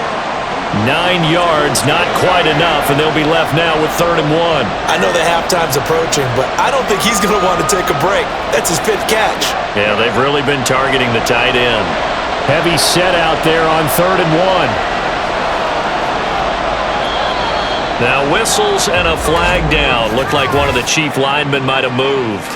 9 yards, not quite enough, and they'll be left now with 3rd and 1. I know the halftime's approaching, but I don't think he's going to want to take a break. That's his 5th catch. Yeah, they've really been targeting the tight end. Heavy set out there on 3rd and 1. Now whistles and a flag down. Looked like one of the Chief linemen might have moved.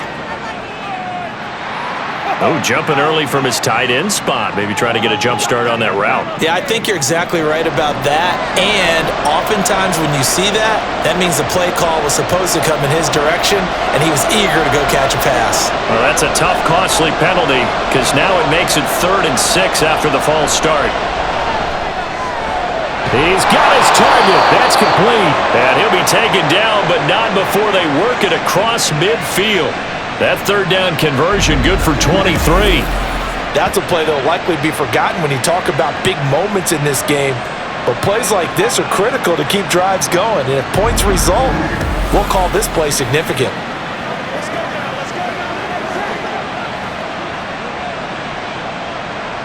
Oh, jumping early from his tight end spot. Maybe trying to get a jump start on that route. Yeah, I think you're exactly right about that. And oftentimes when you see that, that means the play call was supposed to come in his direction, and he was eager to go catch a pass. Well, that's a tough, costly penalty because now it makes it 3rd and 6 after the false start. He's got his target. That's complete. And he'll be taken down, but not before they work it across midfield. That 3rd down conversion good for 23. That's a play that will likely be forgotten when you talk about big moments in this game. But plays like this are critical to keep drives going. And if points result, we'll call this play significant.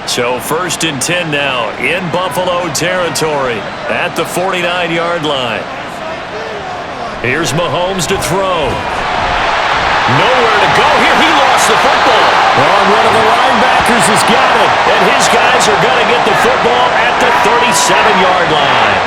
So 1st and 10 now in Buffalo territory at the 49-yard line. Here's Mahomes to throw. Nowhere to go here. He lost the football. And one of the linebackers has got it. And his guys are going to get the football at the 37-yard line.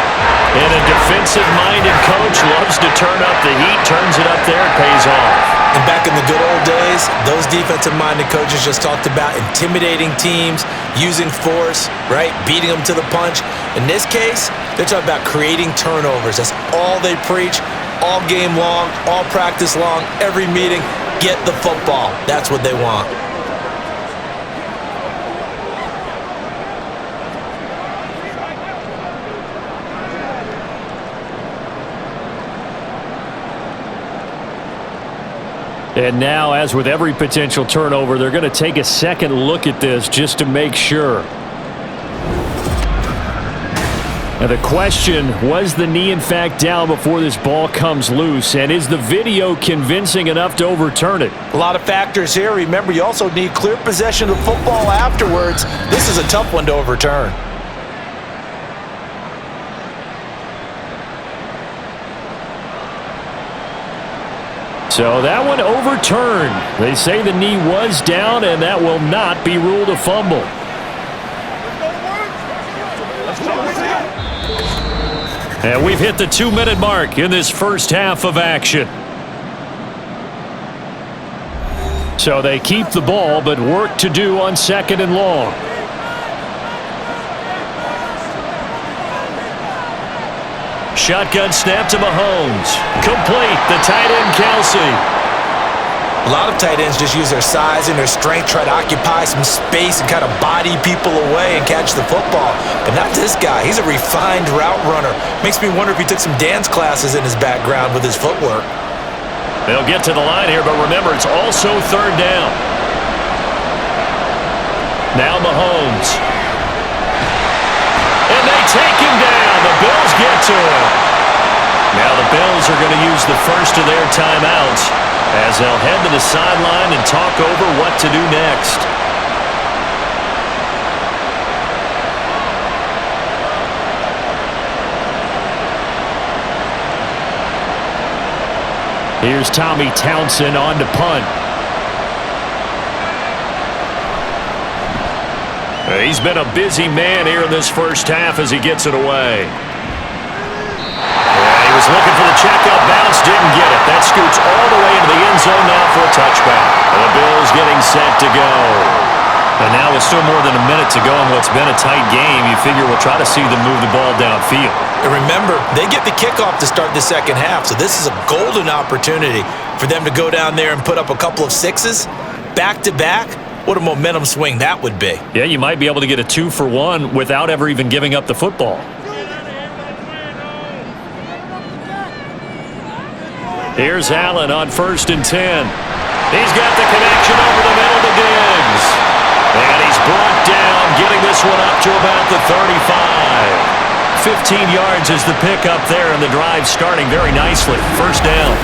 And a defensive-minded coach loves to turn up the heat, turns it up there, it pays off. And back in the good old days, those defensive-minded coaches just talked about intimidating teams, using force, right, beating them to the punch. In this case, they're talking about creating turnovers. That's all they preach. All game long, all practice long, every meeting, get the football. That's what they want. And now, as with every potential turnover, they're going to take a second look at this just to make sure. Now the question, was the knee in fact down before this ball comes loose? And is the video convincing enough to overturn it? A lot of factors here. Remember, you also need clear possession of the football afterwards. This is a tough one to overturn. So that one overturned. They say the knee was down, and that will not be ruled a fumble. And we've hit the 2-minute mark in this first half of action. So they keep the ball, but work to do on 2nd and long. Shotgun snap to Mahomes. Complete. The tight end, Kelsey. A lot of tight ends just use their size and their strength, try to occupy some space and kind of body people away and catch the football. But not this guy. He's a refined route runner. Makes me wonder if he took some dance classes in his background with his footwork. They'll get to the line here, but remember, it's also 3rd down. Now Mahomes. they take him down. The Bills get to him. Now the Bills are going to use the first of their timeouts as they'll head to the sideline and talk over what to do next. Here's Tommy Townsend on to punt. He's been a busy man here in this first half as he gets it away. He was looking for the checkup bounce, didn't get it. That scoots all the way into the end zone now for a touchback. The Bills getting set to go. And now with still more than a minute to go in what's been a tight game, you figure we'll try to see them move the ball downfield. And remember, they get the kickoff to start the second half, so this is a golden opportunity for them to go down there and put up a couple of sixes back-to-back. What a momentum swing that would be. Yeah, you might be able to get a 2-for-1 without ever even giving up the football. Here's Allen on 1st and 10. He's got the connection over the middle to Diggs. And he's brought down, getting this one up to about the 35. 15 yards is the pickup there, and the drive starting very nicely. First down.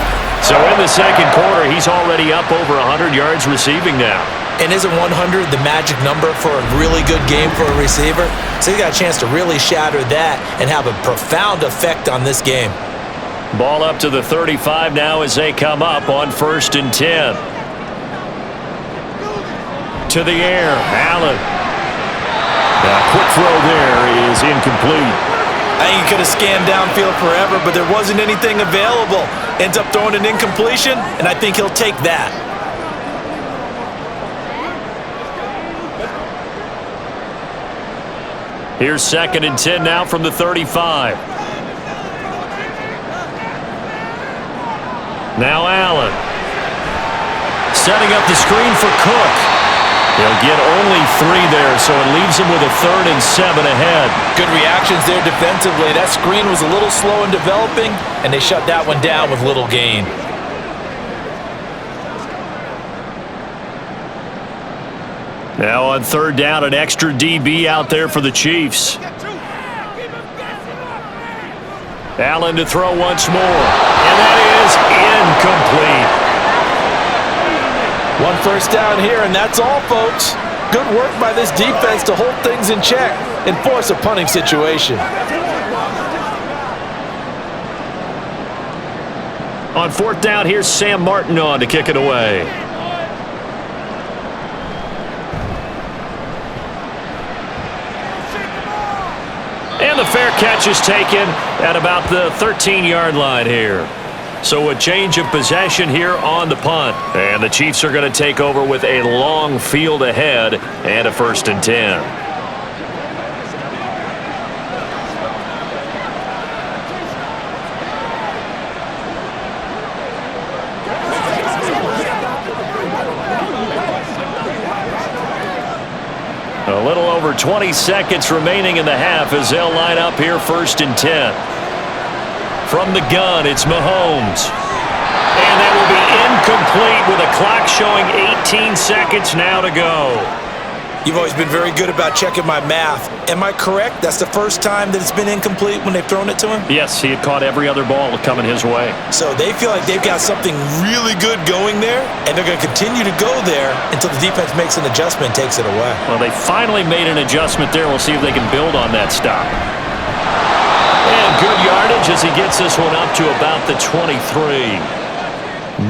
So in the second quarter, he's already up over 100 yards receiving now. And isn't 100 the magic number for a really good game for a receiver? So he's got a chance to really shatter that and have a profound effect on this game. Ball up to the 35 now as they come up on 1st and 10. To the air, Allen. A quick throw there is incomplete. I think he could have scanned downfield forever, but there wasn't anything available. Ends up throwing an incompletion, and I think he'll take that. Here's 2nd and 10 now from the 35. Now Allen. Setting up the screen for Cook. He'll get only 3 there, so it leaves him with a 3rd and 7 ahead. Good reactions there defensively. That screen was a little slow in developing, and they shut that one down with little gain. Now on 3rd down, an extra DB out there for the Chiefs. Allen to throw once more, and that is incomplete. 1 first down here, and that's all, folks. Good work by this defense to hold things in check and force a punting situation. On 4th down, here's Sam Martin on to kick it away. And the fair catch is taken at about the 13-yard line here. So a change of possession here on the punt. And the Chiefs are going to take over with a long field ahead and a 1st and 10. A little over 20 seconds remaining in the half as they'll line up here 1st and 10. From the gun, it's Mahomes. And that will be incomplete with a clock showing 18 seconds now to go. You've always been very good about checking my math. Am I correct? That's the first time that it's been incomplete when they've thrown it to him? Yes, he had caught every other ball coming his way. So they feel like they've got something really good going there, and they're going to continue to go there until the defense makes an adjustment and takes it away. Well, they finally made an adjustment there. We'll see if they can build on that stop. And good yardage as he gets this one up to about the 23.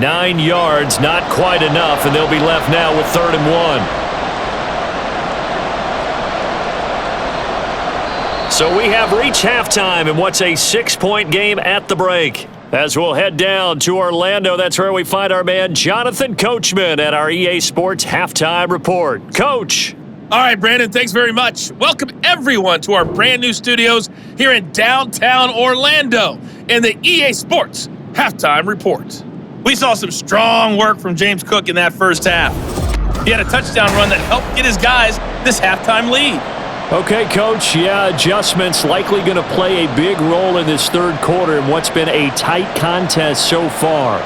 9 yards, not quite enough, and they'll be left now with 3rd and 1. So we have reached halftime in what's a 6-point game at the break. As we'll head down to Orlando, that's where we find our man Jonathan Coachman at our EA Sports Halftime Report. Coach. All right, Brandon, thanks very much. Welcome, everyone, to our brand new studios here in downtown Orlando in the EA Sports Halftime Report. We saw some strong work from James Cook in that first half. He had a touchdown run that helped get his guys this halftime lead. Okay, Coach, yeah, adjustments likely going to play a big role in this 3rd quarter in what's been a tight contest so far.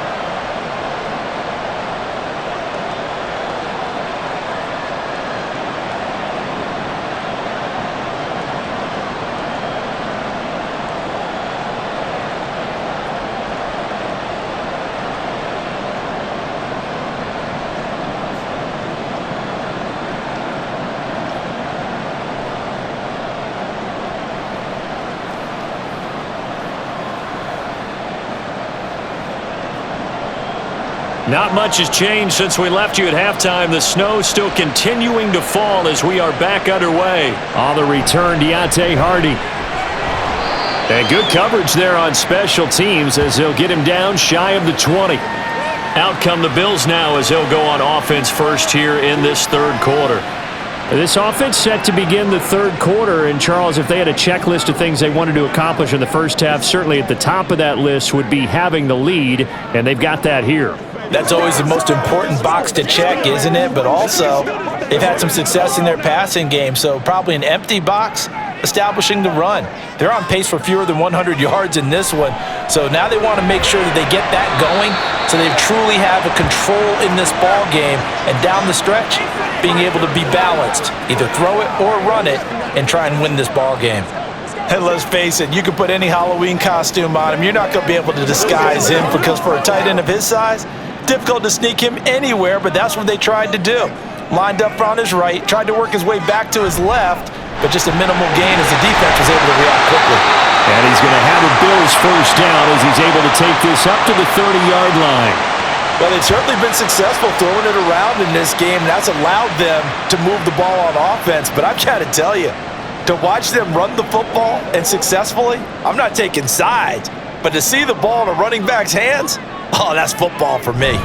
Not much has changed since we left you at halftime. The snow still continuing to fall as we are back underway. On the return, Deontay Hardy. And good coverage there on special teams as they'll get him down shy of the 20. Out come the Bills now as they'll go on offense first here in this third quarter. This offense set to begin the third quarter, and Charles, if they had a checklist of things they wanted to accomplish in the first half, certainly at the top of that list would be having the lead, and they've got that here. That's always the most important box to check, isn't it? But also, they've had some success in their passing game, so probably an empty box establishing the run. They're on pace for fewer than 100 yards in this one, so now they want to make sure that they get that going so they truly have a control in this ball game, and down the stretch, being able to be balanced, either throw it or run it, and try and win this ball game. And let's face it, you can put any Halloween costume on him. You're not going to be able to disguise him because for a tight end of his size, difficult to sneak him anywhere, but that's what they tried to do. Lined up on his right, tried to work his way back to his left, but just a minimal gain as the defense was able to react quickly. And he's going to have a Bills first down as he's able to take this up to the 30-yard line. Well, they've certainly been successful throwing it around in this game, and that's allowed them to move the ball on offense. But I've got to tell you, to watch them run the football and successfully, I'm not taking sides, but to see the ball in a running back's hands, oh, that's football for me.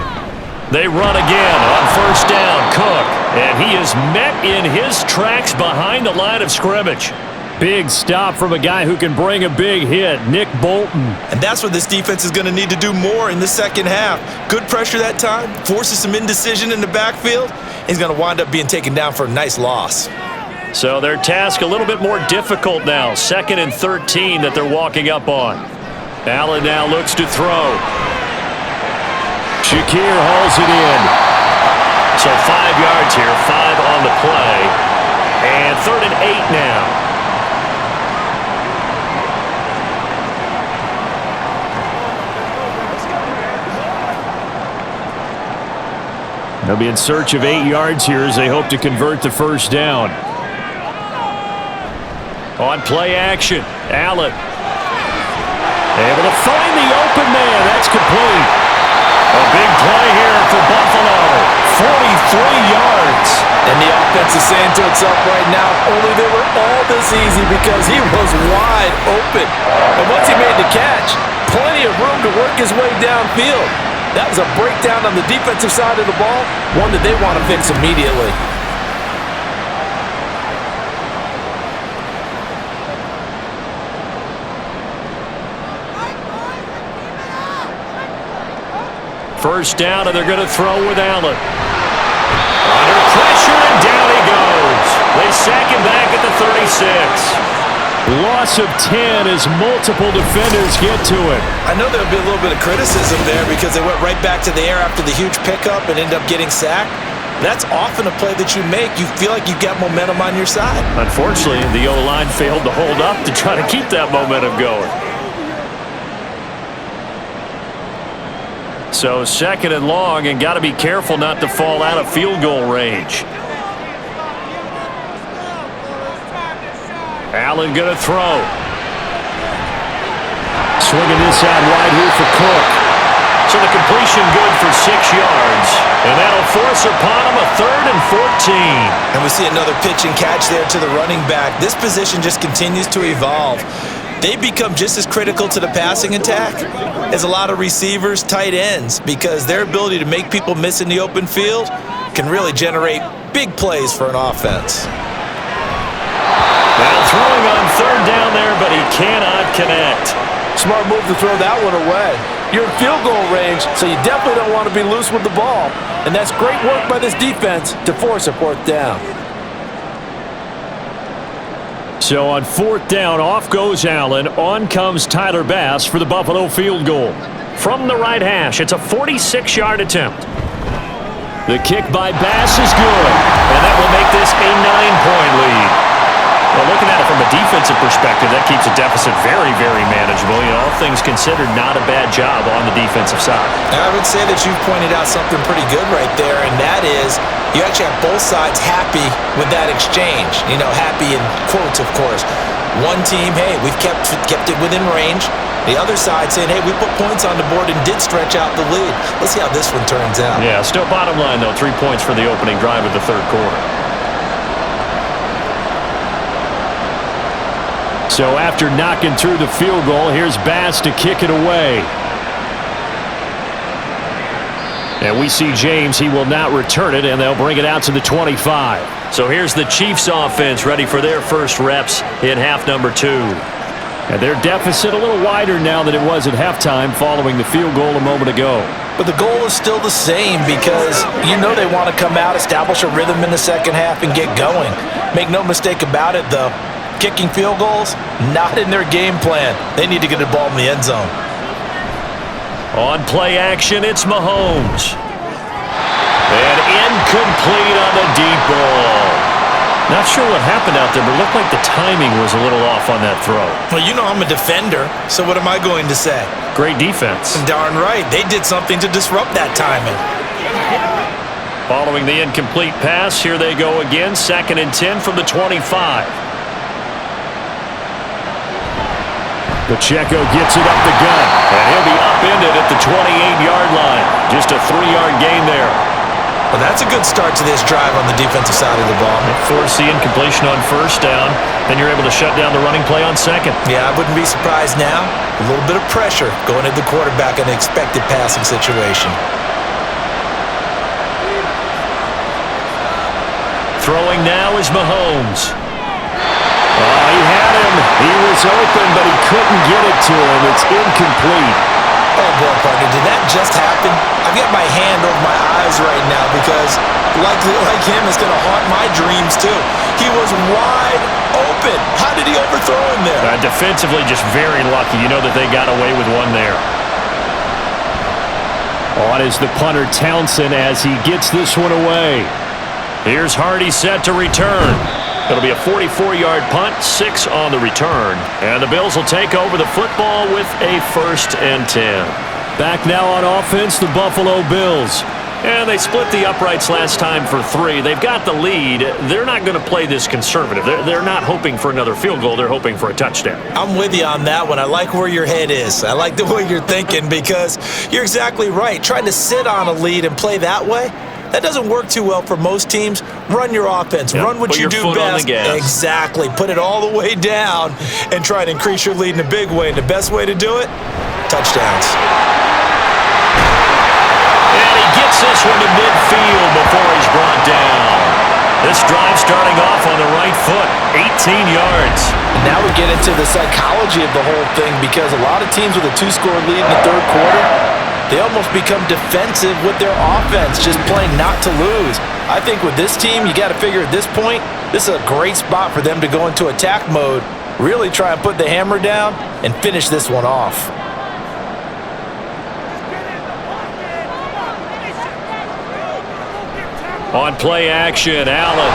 They run again on first down, Cook, and he is met in his tracks behind the line of scrimmage. Big stop from a guy who can bring a big hit, Nick Bolton. And that's what this defense is going to need to do more in the second half. Good pressure that time, forces some indecision in the backfield. He's going to wind up being taken down for a nice loss. So their task a little bit more difficult now. 2nd and 13 that they're walking up on. Allen now looks to throw. Shakir hauls it in. So 5 yards here, 5 on the play. And 3rd and 8 now. They'll be in search of 8 yards here as they hope to convert the first down. On play action, Allen. Able to find the open man. That's complete. A big play here for Buffalo. 43 yards. And the offense is saying to itself right now, only they were all this easy because he was wide open. And once he made the catch, plenty of room to work his way downfield. That was a breakdown on the defensive side of the ball, one that they want to fix immediately. First down, and they're going to throw with Allen. Under pressure, and down he goes. They sack him back at the 36. Loss of 10 as multiple defenders get to it. I know there'll be a little bit of criticism there because they went right back to the air after the huge pickup and end up getting sacked. That's often a play that you make. You feel like you've got momentum on your side. Unfortunately, the O-line failed to hold up to try to keep that momentum going. So 2nd and long, and got to be careful not to fall out of field goal range. Allen going to throw. Swinging this out wide here for Cook. So the completion good for 6 yards. And that'll force upon him a 3rd and 14. And we see another pitch and catch there to the running back. This position just continues to evolve. They become just as critical to the passing attack as a lot of receivers, tight ends, because their ability to make people miss in the open field can really generate big plays for an offense. Now throwing on 3rd down there, but he cannot connect. Smart move to throw that one away. You're in field goal range, so you definitely don't want to be loose with the ball. And that's great work by this defense to force a 4th down. So on 4th down, off goes Allen. On comes Tyler Bass for the Buffalo field goal. From the right hash, it's a 46-yard attempt. The kick by Bass is good, and that will make this a 9-point lead. Well, looking at it from a defensive perspective, that keeps the deficit very, very manageable. You know, things considered, not a bad job on the defensive side. I would say that you've pointed out something pretty good right there, and that is you actually have both sides happy with that exchange. You know, happy in quotes, of course. One team, hey, we've kept it within range. The other side saying, hey, we put points on the board and did stretch out the lead. Let's see how this one turns out. Yeah, still bottom line, though, 3 points for the opening drive of the third quarter. So after knocking through the field goal, here's Bass to kick it away. And we see James. He will not return it, and they'll bring it out to the 25. So here's the Chiefs offense ready for their first reps in half number 2. And their deficit a little wider now than it was at halftime following the field goal a moment ago. But the goal is still the same because you know they want to come out, establish a rhythm in the second half, and get going. Make no mistake about it, though. Kicking field goals, not in their game plan. They need to get the ball in the end zone. On play action, it's Mahomes. And incomplete on the deep ball. Not sure what happened out there, but it looked like the timing was a little off on that throw. Well, you know I'm a defender, so what am I going to say? Great defense. Darn right. They did something to disrupt that timing. Following the incomplete pass, here they go again. 2nd and 10 from the 25. Pacheco gets it up the gut. And he'll be upended at the 28-yard line. Just a 3-yard gain there. Well, that's a good start to this drive on the defensive side of the ball. Force the incompletion on first down, then you're able to shut down the running play on second. Yeah, I wouldn't be surprised now. A little bit of pressure going at the quarterback in an expected passing situation. Throwing now is Mahomes. Oh, he had him. He was open, but he couldn't get it to him. It's incomplete. Oh, boy, partner, did that just happen? I've got my hand over my eyes right now because, like him, it's going to haunt my dreams, too. He was wide open. How did he overthrow him there? Defensively, just very lucky. You know that they got away with one there. On is the punter, Townsend, as he gets this one away. Here's Hardy set to return. It'll be a 44-yard punt, 6 on the return. And the Bills will take over the football with a 1st and 10. Back now on offense, the Buffalo Bills. And they split the uprights last time for 3. They've got the lead. They're not going to play this conservative. They're not hoping for another field goal. They're hoping for a touchdown. I'm with you on that one. I like where your head is. I like the way you're thinking because you're exactly right. Trying to sit on a lead and play that way, that doesn't work too well for most teams. Run your offense. Yep. Run what you do best. best. On the gas. Exactly. Put it all the way down and try to increase your lead in a big way. And the best way to do it, touchdowns. And he gets this one to midfield before he's brought down. This drive starting off on the right foot, 18 yards. And now we get into the psychology of the whole thing because a lot of teams with a 2-score lead in the third quarter, they almost become defensive with their offense, just playing not to lose. I think with this team, you got to figure at this point, this is a great spot for them to go into attack mode, really try and put the hammer down and finish this one off. On play action, Allen.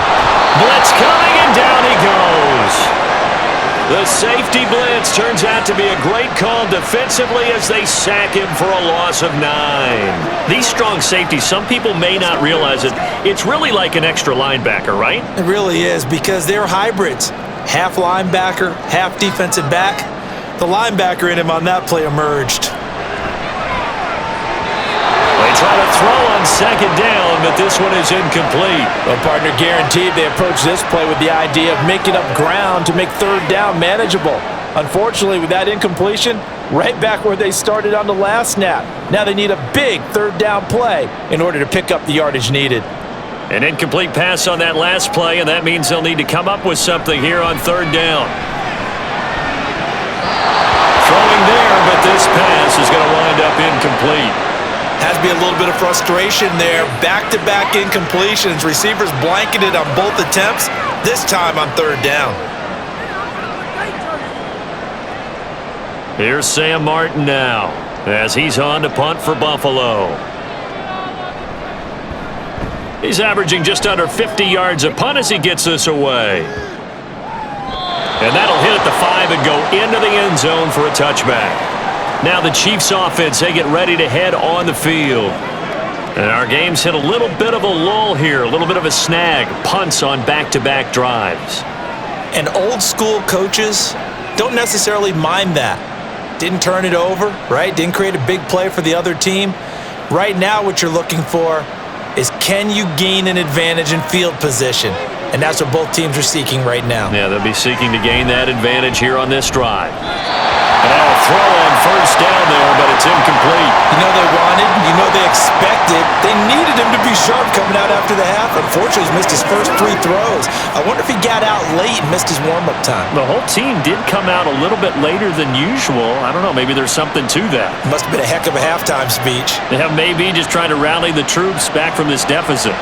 Blitz coming, and down he goes. The safety blitz turns out to be a great call defensively as they sack him for a loss of 9. These strong safeties, some people may not realize it. It's really like an extra linebacker, right? It really is because they're hybrids. Half linebacker, half defensive back. The linebacker in him on that play emerged. They try to throw on 2nd down, but this one is incomplete. Well, partner, guaranteed they approach this play with the idea of making up ground to make 3rd down manageable. Unfortunately, with that incompletion, right back where they started on the last snap. Now they need a big 3rd down play in order to pick up the yardage needed. An incomplete pass on that last play, and that means they'll need to come up with something here on 3rd down. Throwing there, but this pass is going to wind up incomplete. Has to be a little bit of frustration there. Back-to-back incompletions. Receivers blanketed on both attempts, this time on 3rd down. Here's Sam Martin now as he's on to punt for Buffalo. He's averaging just under 50 yards a punt as he gets this away. And that'll hit at the 5 and go into the end zone for a touchback. Now the Chiefs offense, they get ready to head on the field. And our game's hit a little bit of a lull here, a little bit of a snag. Punts on back-to-back drives. And old school coaches don't necessarily mind that. Didn't turn it over, right? Didn't create a big play for the other team. Right now what you're looking for is, can you gain an advantage in field position? And that's what both teams are seeking right now. Yeah, they'll be seeking to gain that advantage here on this drive. And now a throw on first down there, but it's incomplete. You know they wanted, you know they expected. They needed him to be sharp coming out after the half. Unfortunately, he's missed his first 3 throws. I wonder if he got out late and missed his warm-up time. The whole team did come out a little bit later than usual. I don't know, maybe there's something to that. Must have been a heck of a halftime speech. Yeah, maybe just trying to rally the troops back from this deficit.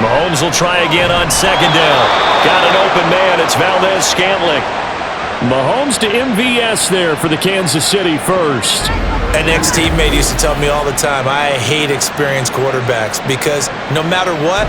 Mahomes will try again on second down. Got an open man. It's Valdez-Scantling. Mahomes to MVS there for the Kansas City first. An ex-teammate used to tell me all the time, I hate experienced quarterbacks because no matter what,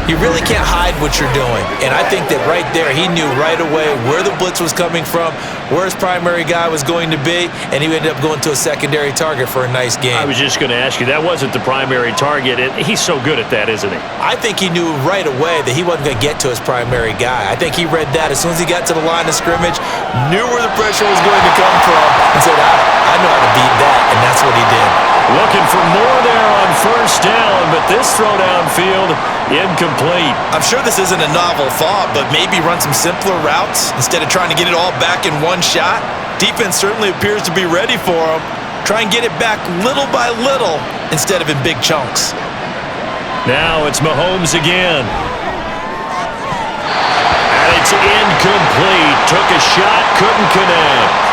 you really can't hide what you're doing. And I think that right there, he knew right away where the blitz was coming from, where his primary guy was going to be, and he ended up going to a secondary target for a nice game. I was just going to ask you, that wasn't the primary target. He's so good at that, isn't he? I think he knew right away that he wasn't going to get to his primary guy. I think he read that as soon as he got to the line of scrimmage, knew where the pressure was going to come from, and said, I know how to beat that, and that's what he did. Looking for more there on first down, but this throw downfield, incomplete. I'm sure this isn't a novel thought, but maybe run some simpler routes instead of trying to get it all back in one shot. Defense certainly appears to be ready for him. Try and get it back little by little instead of in big chunks. Now it's Mahomes again. And it's incomplete. Took a shot, couldn't connect.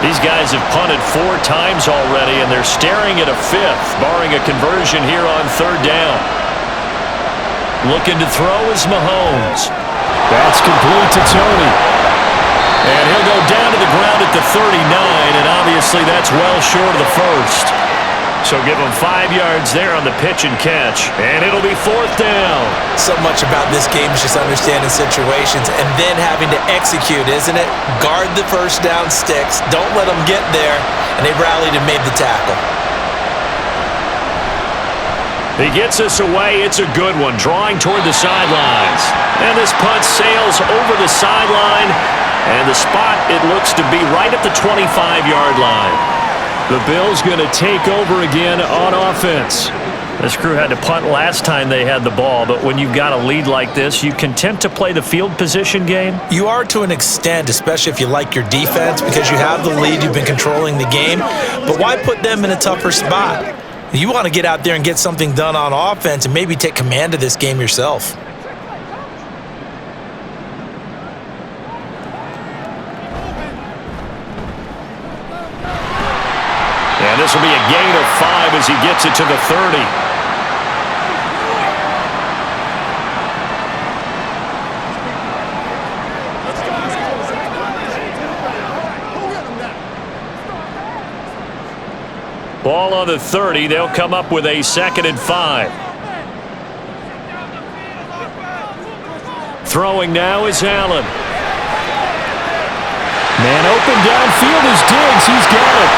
These guys have punted 4 times already, and they're staring at a 5th, barring a conversion here on third down. Looking to throw is Mahomes. That's complete to Tony. And he'll go down to the ground at the 39, and obviously that's well short of the first. So give him 5 yards there on the pitch and catch, and it'll be 4th down. So much about this game is just understanding situations and then having to execute, isn't it? Guard the first down sticks. Don't let them get there, and they rallied and made the tackle. He gets us away. It's a good one, drawing toward the sidelines. And this punt sails over the sideline, and the spot, it looks to be right at the 25-yard line. The Bills going to take over again on offense. This crew had to punt last time they had the ball, but when you've got a lead like this, you content to play the field position game? You are to an extent, especially if you like your defense, because you have the lead, you've been controlling the game. But why put them in a tougher spot? You want to get out there and get something done on offense and maybe take command of this game yourself. And this will be a gain of 5 as he gets it to the 30. Ball on the 30. They'll come up with a 2nd and 5. Throwing now is Allen. Man open downfield is Diggs. He's got it.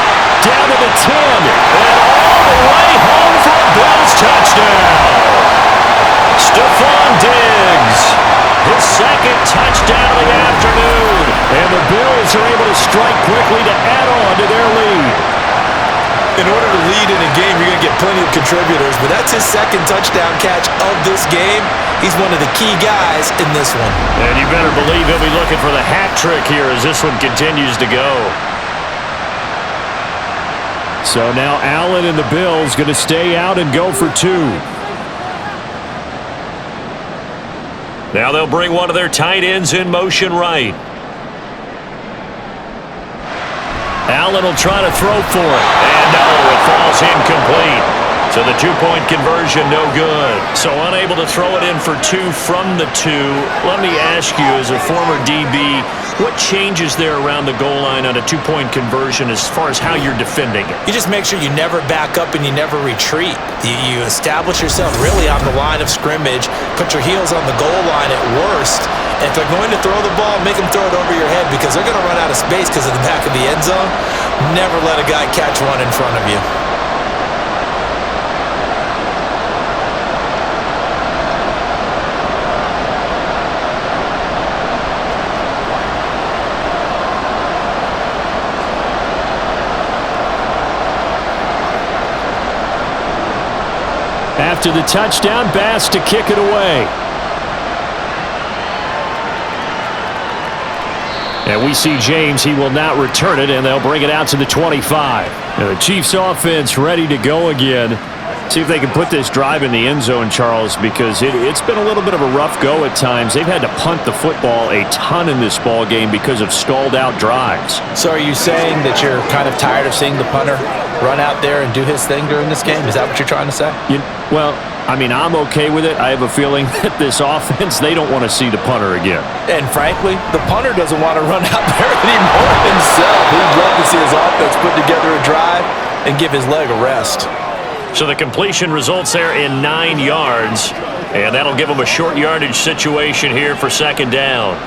Down to the 10. And all the way home for a Bills touchdown. Stephon Diggs. His 2nd touchdown of the afternoon. And the Bills are able to strike quickly to add on to their lead. In order to lead in a game, you're going to get plenty of contributors, but that's his 2nd touchdown catch of this game. He's one of the key guys in this one. And you better believe he'll be looking for the hat trick here as this one continues to go. So now Allen and the Bills going to stay out and go for 2. Now they'll bring one of their tight ends in motion right. Allen will try to throw for it. And no, it falls incomplete. So the 2-point conversion, no good. So unable to throw it in for 2 from the 2. Let me ask you, as a former DB, What changes there around the goal line on a two-point conversion as far as how you're defending it? You just make sure you never back up and you never retreat. You establish yourself really on the line of scrimmage, put your heels on the goal line at worst. And if they're going to throw the ball, make them throw it over your head because they're going to run out of space because of the back of the end zone. Never let a guy catch one in front of you. After the touchdown, Bass to kick it away. And we see James. He will not return it, and they'll bring it out to the 25. Now the Chiefs offense ready to go again. See if they can put this drive in the end zone, Charles, because it's been a little bit of a rough go at times. They've had to punt the football a ton in this ball game because of stalled out drives. So are you saying that you're kind of tired of seeing the punter run out there and do his thing during this game? Is that what you're trying to say? Well, I mean, I'm okay with it. I have a feeling that this offense, they don't want to see the punter again. And frankly, the punter doesn't want to run out there anymore himself. He'd love to see his offense put together a drive and give his leg a rest. So the completion results there in 9 yards, and that'll give them a short yardage situation here for second down.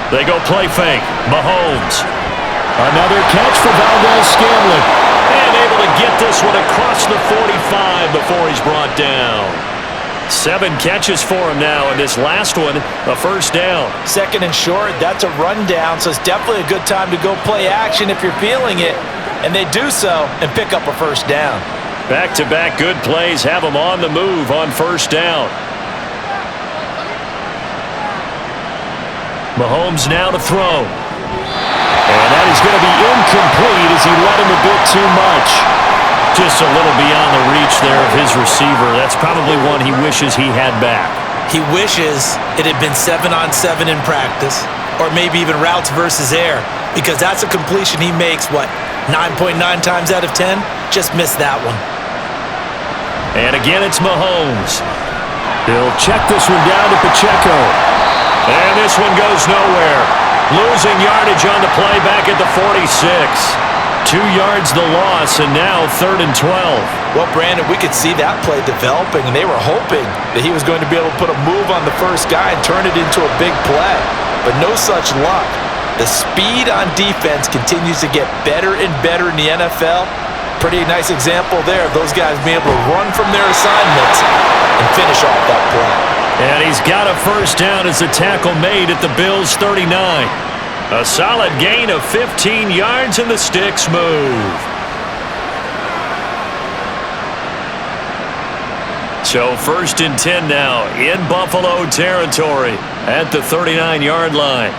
They go play fake. Mahomes. Another catch for Valdez-Scantling. And able to get this one across the 45 before he's brought down. 7 catches for him now, and this last one, a first down. Second and short, that's a rundown, so it's definitely a good time to go play action if you're feeling it. And they do so and pick up a first down. Back-to-back good plays have them on the move on first down. Mahomes now to throw. And that is going to be incomplete as he let him a bit too much. Just a little beyond the reach there of his receiver. That's probably one he wishes he had back. He wishes it had been 7-on-7 in practice, or maybe even routes versus air, because that's a completion he makes, 9.9 times out of 10? Just missed that one. And again, it's Mahomes. He'll check this one down to Pacheco. And this one goes nowhere. Losing yardage on the play back at the 46. 2 yards the loss, and now 3rd and 12. Well, Brandon, we could see that play developing, and they were hoping that he was going to be able to put a move on the first guy and turn it into a big play. But no such luck. The speed on defense continues to get better and better in the NFL. Pretty nice example there of those guys being able to run from their assignments and finish off that play. And he's got a first down as the tackle made at the Bills' 39. A solid gain of 15 yards, and the sticks move. So 1st and 10 now in Buffalo territory at the 39-yard line.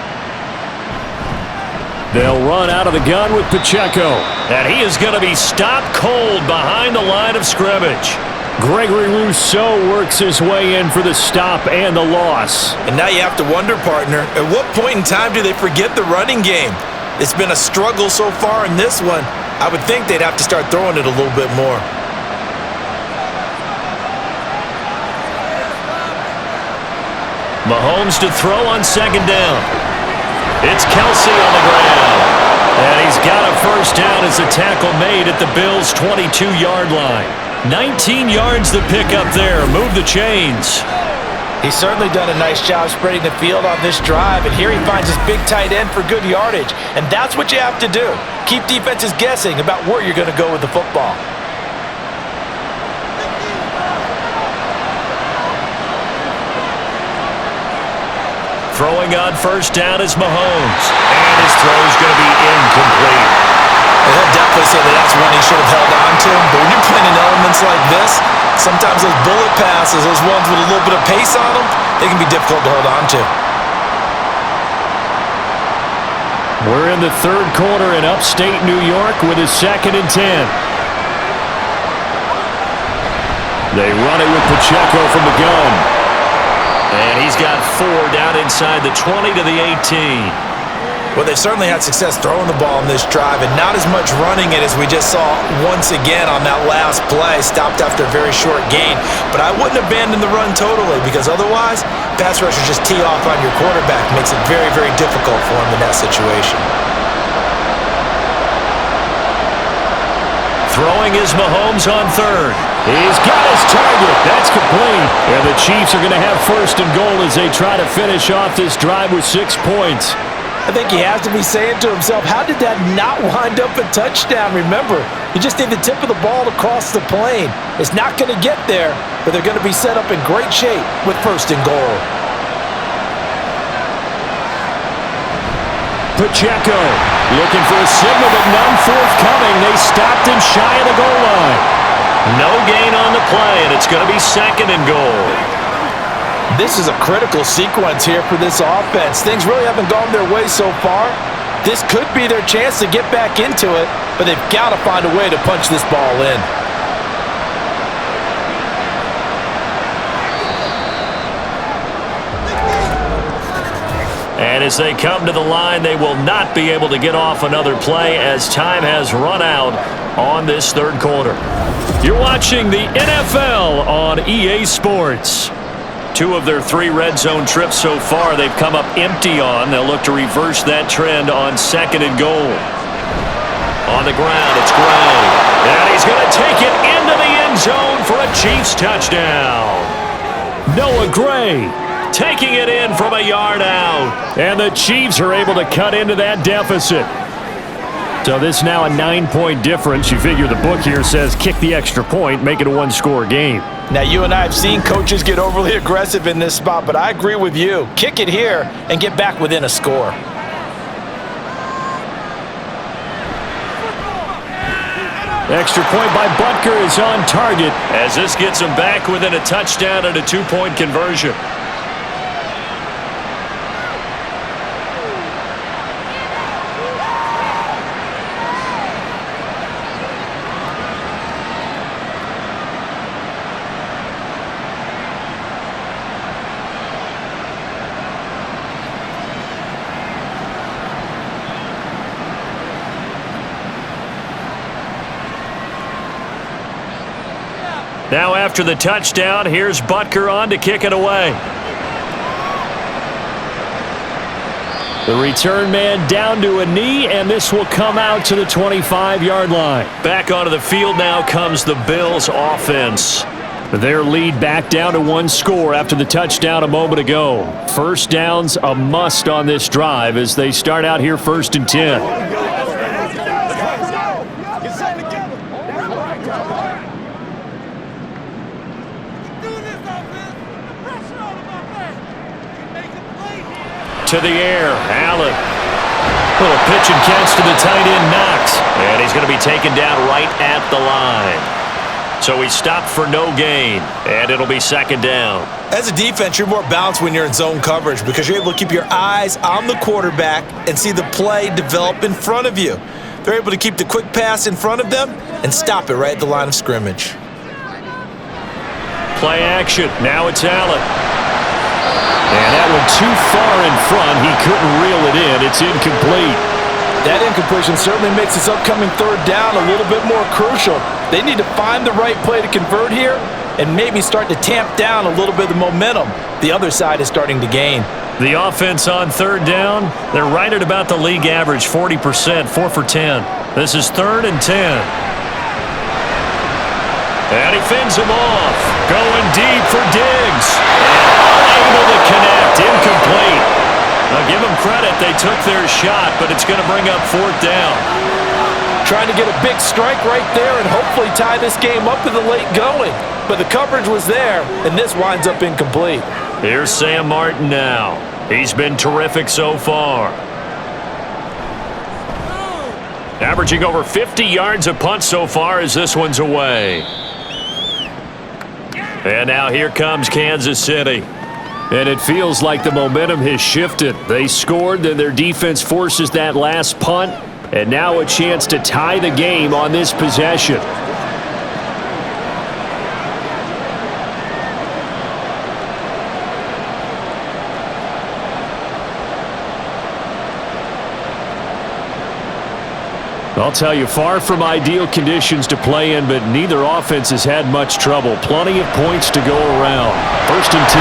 They'll run out of the gun with Pacheco. And he is going to be stopped cold behind the line of scrimmage. Gregory Rousseau works his way in for the stop and the loss. And now you have to wonder, partner, at what point in time do they forget the running game? It's been a struggle so far in this one. I would think they'd have to start throwing it a little bit more. Mahomes to throw on second down. It's Kelsey on the ground. And he's got a first down as the tackle made at the Bills' 22-yard line. 19 yards to pick up there. Move the chains. He's certainly done a nice job spreading the field on this drive, and here he finds his big tight end for good yardage. And that's what you have to do. Keep defenses guessing about where you're going to go with the football. Throwing on first down is Mahomes. And his throw is going to be incomplete. He'll definitely say that that's one he should have held on to. But when you're playing in elements like this, sometimes those bullet passes, those ones with a little bit of pace on them, they can be difficult to hold on to. We're in the 3rd quarter in upstate New York with a 2nd and 10. They run it with Pacheco from the gun. And he's got 4 down inside the 20 to the 18. Well, they've certainly had success throwing the ball in this drive and not as much running it as we just saw once again on that last play, stopped after a very short gain. But I wouldn't abandon the run totally because otherwise, pass rushers just tee off on your quarterback. Makes it very, very difficult for him in that situation. Throwing is Mahomes on third. He's got his target. That's complete. And the Chiefs are going to have first and goal as they try to finish off this drive with 6 points. I think he has to be saying to himself, how did that not wind up a touchdown? Remember, you just need the tip of the ball to cross the plane. It's not going to get there, but they're going to be set up in great shape with first and goal. Pacheco looking for a signal, but none forthcoming. They stopped him shy of the goal line. No gain on the play, and it's going to be second and goal. This is a critical sequence here for this offense. Things really haven't gone their way so far. This could be their chance to get back into it, but they've got to find a way to punch this ball in. And as they come to the line, they will not be able to get off another play as time has run out on this third quarter. You're watching the NFL on EA Sports. 2 of their 3 red zone trips so far they've come up empty on. They'll look to reverse that trend on second and goal. On the ground, it's Gray. And he's going to take it into the end zone for a Chiefs touchdown. Noah Gray Taking it in from a yard out. And the Chiefs are able to cut into that deficit. So this is now a 9-point difference. You figure the book here says kick the extra point, make it a 1-score game. Now, you and I have seen coaches get overly aggressive in this spot, but I agree with you. Kick it here and get back within a score. Extra point by Butker is on target. As this gets him back within a touchdown and a 2-point conversion. Now after the touchdown, here's Butker on to kick it away. The return man down to a knee, and this will come out to the 25-yard line. Back onto the field now comes the Bills offense. Their lead back down to 1 score after the touchdown a moment ago. First down's a must on this drive as they start out here 1st and 10. To the air, Allen. Little pitch and catch to the tight end, Knox. And he's going to be taken down right at the line. So he stopped for no gain, and it'll be 2nd down. As a defense, you're more balanced when you're in zone coverage because you're able to keep your eyes on the quarterback and see the play develop in front of you. They're able to keep the quick pass in front of them and stop it right at the line of scrimmage. Play action. Now it's Allen. And that one too far in front. He couldn't reel it in. It's incomplete. That incompletion certainly makes this upcoming 3rd down a little bit more crucial. They need to find the right play to convert here and maybe start to tamp down a little bit of the momentum the other side is starting to gain. The offense on 3rd down, they're right at about the league average, 40%, 4 for 10. This is 3rd and 10. And he fends him off. Going deep for Diggs. And unable to connect. Incomplete. Now give them credit. They took their shot, but it's going to bring up 4th down. Trying to get a big strike right there and hopefully tie this game up in the late going. But the coverage was there, and this winds up incomplete. Here's Sam Martin now. He's been terrific so far. Averaging over 50 yards a punt so far as this one's away. And now here comes Kansas City. And it feels like the momentum has shifted. They scored, then their defense forces that last punt, and now a chance to tie the game on this possession. I'll tell you, far from ideal conditions to play in, but neither offense has had much trouble. Plenty of points to go around. 1st and 10.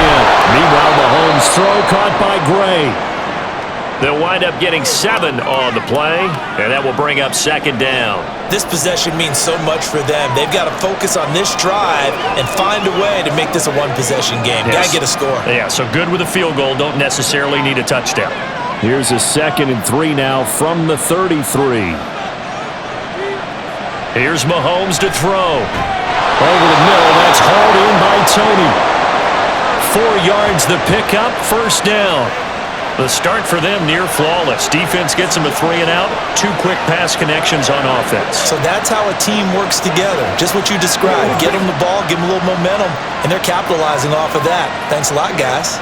Meanwhile, Mahomes' throw caught by Gray. They'll wind up getting 7 on the play, and that will bring up 2nd down. This possession means so much for them. They've got to focus on this drive and find a way to make this a one-possession game. Yes. Got to get a score. Yeah, so good with a field goal. Don't necessarily need a touchdown. Here's a 2nd and 3 now from the 33. Here's Mahomes to throw. Over the middle, that's hauled in by Tony. 4 yards the pickup, 1st down. The start for them near flawless. Defense gets them a 3 and out. 2 quick pass connections on offense. So that's how a team works together. Just what you described. Get them the ball, give them a little momentum, and they're capitalizing off of that. Thanks a lot, guys.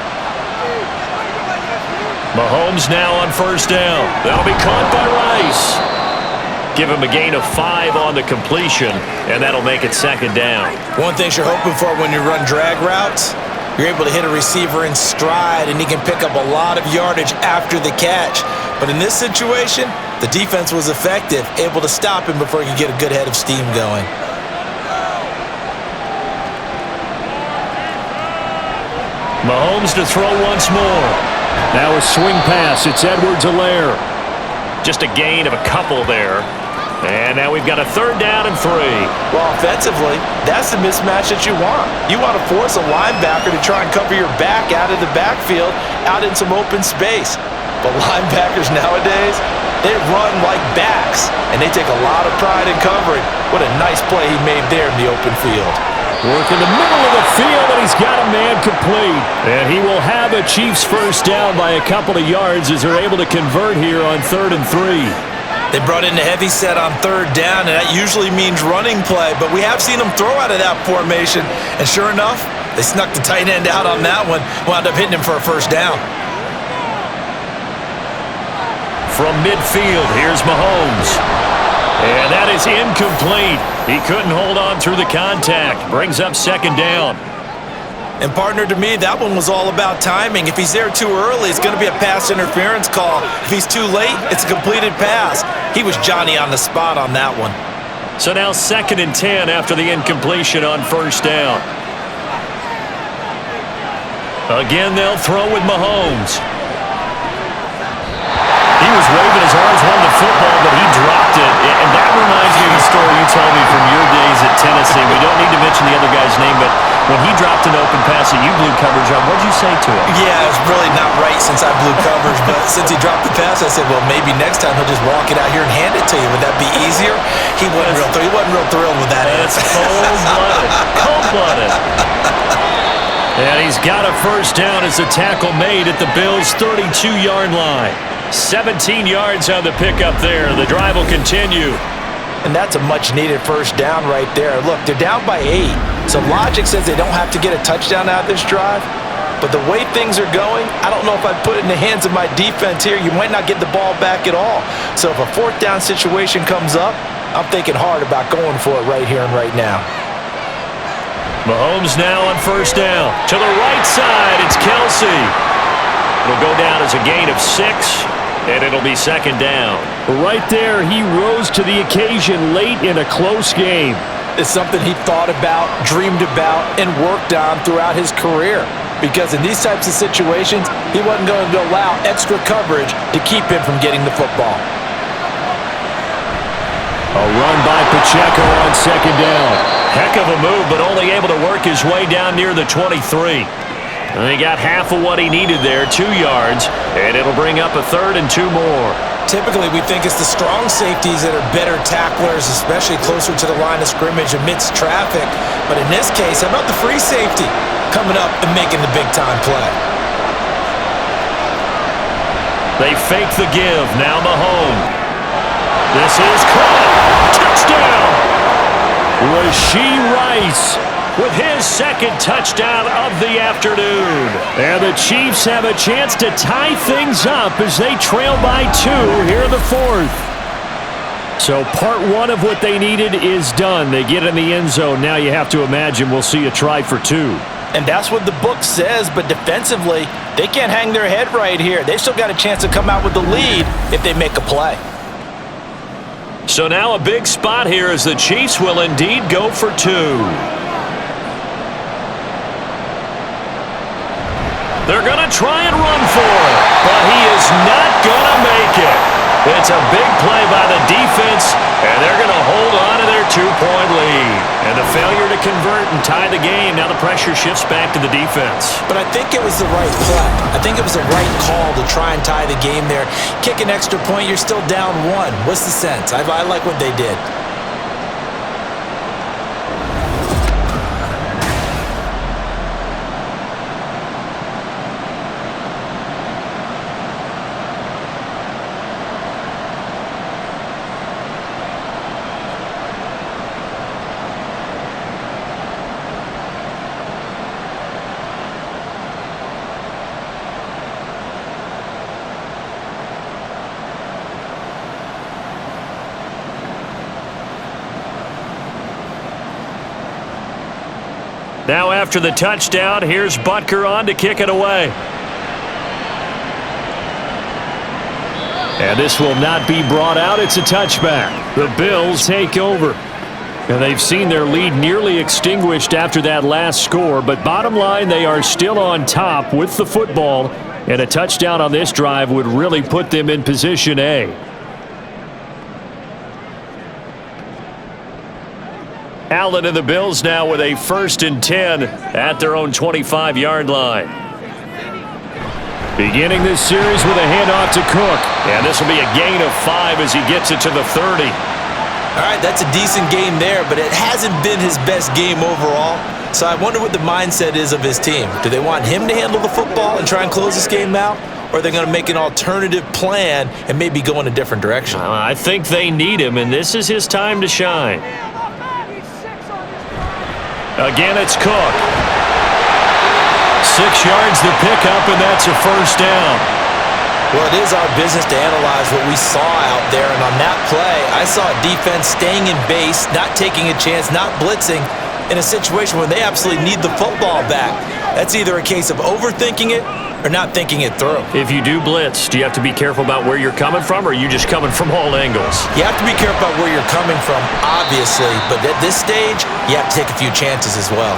Mahomes now on 1st down. That'll be caught by Rice. Give him a gain of 5 on the completion, and that'll make it 2nd down. One thing you're hoping for when you run drag routes, you're able to hit a receiver in stride, and he can pick up a lot of yardage after the catch. But in this situation, the defense was effective, able to stop him before he could get a good head of steam going. Mahomes to throw once more. Now a swing pass. It's Edwards-Helaire. Just a gain of a couple there. And now we've got a 3rd down and 3. Well, offensively, that's the mismatch that you want. You want to force a linebacker to try and cover your back out of the backfield, out in some open space. But linebackers nowadays, they run like backs, and they take a lot of pride in covering. What a nice play he made there in the open field. Work in the middle of the field, and he's got a man complete. And he will have a Chiefs 1st down by a couple of yards as they're able to convert here on 3rd and 3. They brought in the heavy set on 3rd down, and that usually means running play, but we have seen them throw out of that formation, and sure enough, they snuck the tight end out on that one, wound up hitting him for a 1st down. From midfield, here's Mahomes. And that is incomplete. He couldn't hold on through the contact. Brings up 2nd down. And partner, to me, that one was all about timing. If he's there too early, it's going to be a pass interference call. If he's too late, it's a completed pass. He was Johnny on the spot on that one. So now 2nd and 10 after the incompletion on 1st down. Again, they'll throw with Mahomes. He was waving his arms on the football, but he dropped it. And that reminds me of the story you told me from your days at Tennessee. We don't need to mention the other guy's name, but when he dropped an open pass that you blew coverage on, what did you say to him? Yeah, it's really not right since I blew coverage, but since he dropped the pass, I said, well, maybe next time he'll just walk it out here and hand it to you. Would that be easier? He wasn't real thrilled with that answer. Cold-blooded. Cold-blooded. And he's got a 1st down as the tackle made at the Bills' 32-yard line. 17 yards on the pickup there. The drive will continue. And that's a much-needed 1st down right there. Look, they're down by 8. So logic says they don't have to get a touchdown out of this drive. But the way things are going, I don't know if I'd put it in the hands of my defense here. You might not get the ball back at all. So if a 4th down situation comes up, I'm thinking hard about going for it right here and right now. Mahomes now on 1st down. To the right side, it's Kelsey. It'll go down as a gain of 6. And it'll be 2nd down. Right there, he rose to the occasion late in a close game. It's something he thought about, dreamed about, and worked on throughout his career. Because in these types of situations, he wasn't going to allow extra coverage to keep him from getting the football. A run by Pacheco on 2nd down. Heck of a move, but only able to work his way down near the 23. And he got half of what he needed there, 2 yards, and it'll bring up a 3rd and 2 more. Typically, we think it's the strong safeties that are better tacklers, especially closer to the line of scrimmage amidst traffic. But in this case, how about the free safety coming up and making the big-time play? They fake the give. Now Mahomes. This is caught. Touchdown! Rashee Rice with his 2nd touchdown of the afternoon. And the Chiefs have a chance to tie things up as they trail by 2 here in the 4th. So part 1 of what they needed is done. They get in the end zone. Now you have to imagine we'll see a try for 2. And that's what the book says, but defensively, they can't hang their head right here. They've still got a chance to come out with the lead if they make a play. So now a big spot here as the Chiefs will indeed go for 2. They're going to try and run for it, but he is not going to make it. It's a big play by the defense, and they're going to hold on to their 2-point lead. And the failure to convert and tie the game, now the pressure shifts back to the defense. But I think it was the right play. I think it was the right call to try and tie the game there. Kick an extra point, you're still down 1. What's the sense? I like what they did. Now after the touchdown, here's Butker on to kick it away. And this will not be brought out. It's a touchback. The Bills take over. And they've seen their lead nearly extinguished after that last score. But bottom line, they are still on top with the football. And a touchdown on this drive would really put them in position A. Allen and the Bills now with a 1st and 10 at their own 25-yard line. Beginning this series with a handoff to Cook. And this will be a gain of 5 as he gets it to the 30. All right, that's a decent game there, but it hasn't been his best game overall. So I wonder what the mindset is of his team. Do they want him to handle the football and try and close this game out? Or are they going to make an alternative plan and maybe go in a different direction? I think they need him, and this is his time to shine. Again, it's Cook. 6 yards the pickup, and that's a 1st down. Well, it is our business to analyze what we saw out there, and on that play, I saw a defense staying in base, not taking a chance, not blitzing, in a situation where they absolutely need the football back. That's either a case of overthinking it or not thinking it through. If you do blitz, do you have to be careful about where you're coming from, or are you just coming from all angles? You have to be careful about where you're coming from, obviously, but at this stage, you have to take a few chances as well.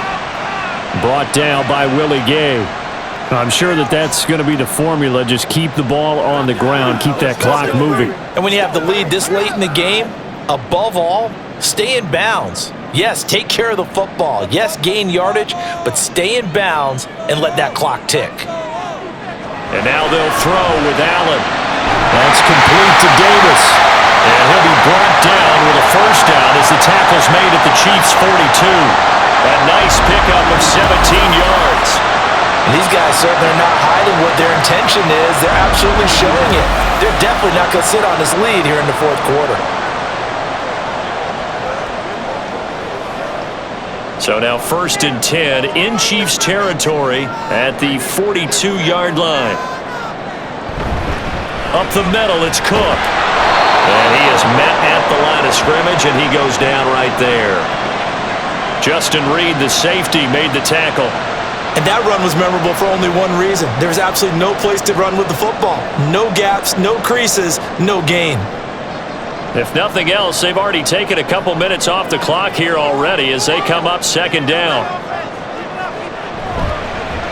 Brought down by Willie Gay. I'm sure that's going to be the formula. Just keep the ball on the ground, keep that clock moving. And when you have the lead this late in the game, above all, stay in bounds. Yes, take care of the football. Yes, gain yardage, but stay in bounds and let that clock tick. And now they'll throw with Allen. That's complete to Davis. And he'll be brought down with a 1st down as the tackle's made at the Chiefs' 42. A nice pickup of 17 yards. And these guys certainly are not hiding what their intention is. They're absolutely showing it. They're definitely not going to sit on this lead here in the 4th quarter. So now 1st and 10 in Chiefs territory at the 42-yard line. Up the middle, it's Cook. And he is met at the line of scrimmage, and he goes down right there. Justin Reed, the safety, made the tackle. And that run was memorable for only one reason. There was absolutely no place to run with the football. No gaps, no creases, no gain. If nothing else, they've already taken a couple minutes off the clock here already as they come up 2nd down.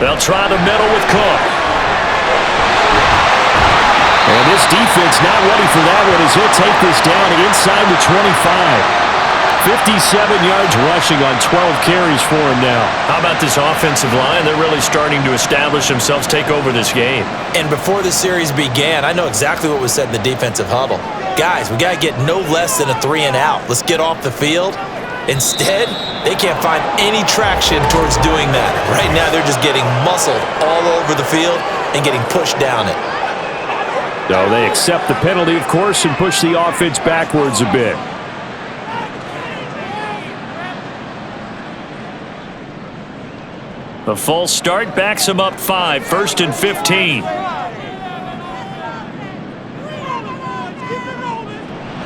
They'll try the middle with Cook. And this defense not ready for that one as he'll take this down inside the 25. 57 yards rushing on 12 carries for him now. How about this offensive line? They're really starting to establish themselves, take over this game. And before the series began, I know exactly what was said in the defensive huddle. Guys, we got to get no less than a 3 and out. Let's get off the field. Instead, they can't find any traction towards doing that. Right now, they're just getting muscled all over the field and getting pushed down it. So they accept the penalty, of course, and push the offense backwards a bit. The false start backs him up 5, 1st and 15.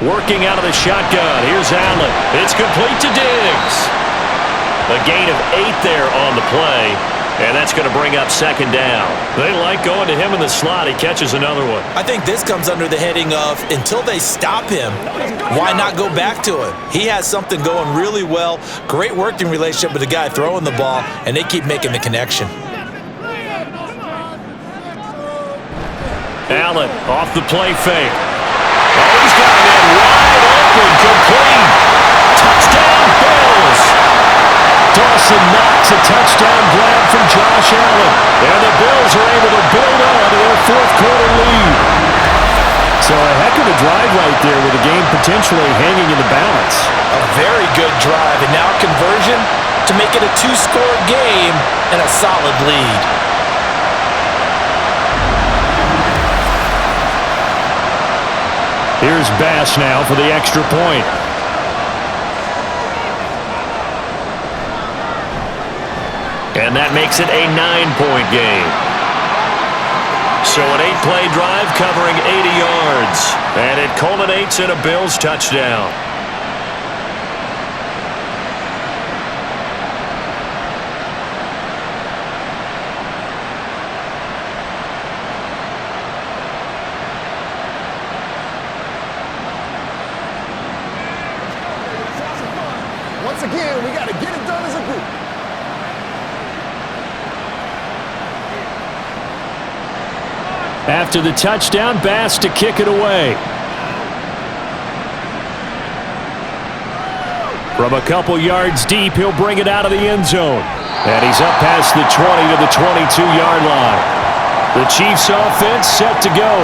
Working out of the shotgun. Here's Allen. It's complete to Diggs. A gain of 8 there on the play. And that's going to bring up second down. They like going to him in the slot. He catches another one. I think this comes under the heading of until they stop him, why not go back to him? He has something going really well. Great working relationship with the guy throwing the ball, and they keep making the connection. Allen off the play fake. Oh, he's got a man wide open, complete. Touchdown, Bills. Dawson knocks a touchdown grab from Josh Allen. And the Bills are able to build on to their fourth quarter lead. So a heck of a drive right there with the game potentially hanging in the balance. A very good drive, and now conversion to make it a two-score game and a solid lead. Here's Bass now for the extra point. And that makes it a 9-point game. So an 8-play drive covering 80 yards. And it culminates in a Bills touchdown. Once again, we got to get it done as a group. After the touchdown, Bass to kick it away. From a couple yards deep, he'll bring it out of the end zone. And he's up past the 20 to the 22-yard line. The Chiefs offense set to go.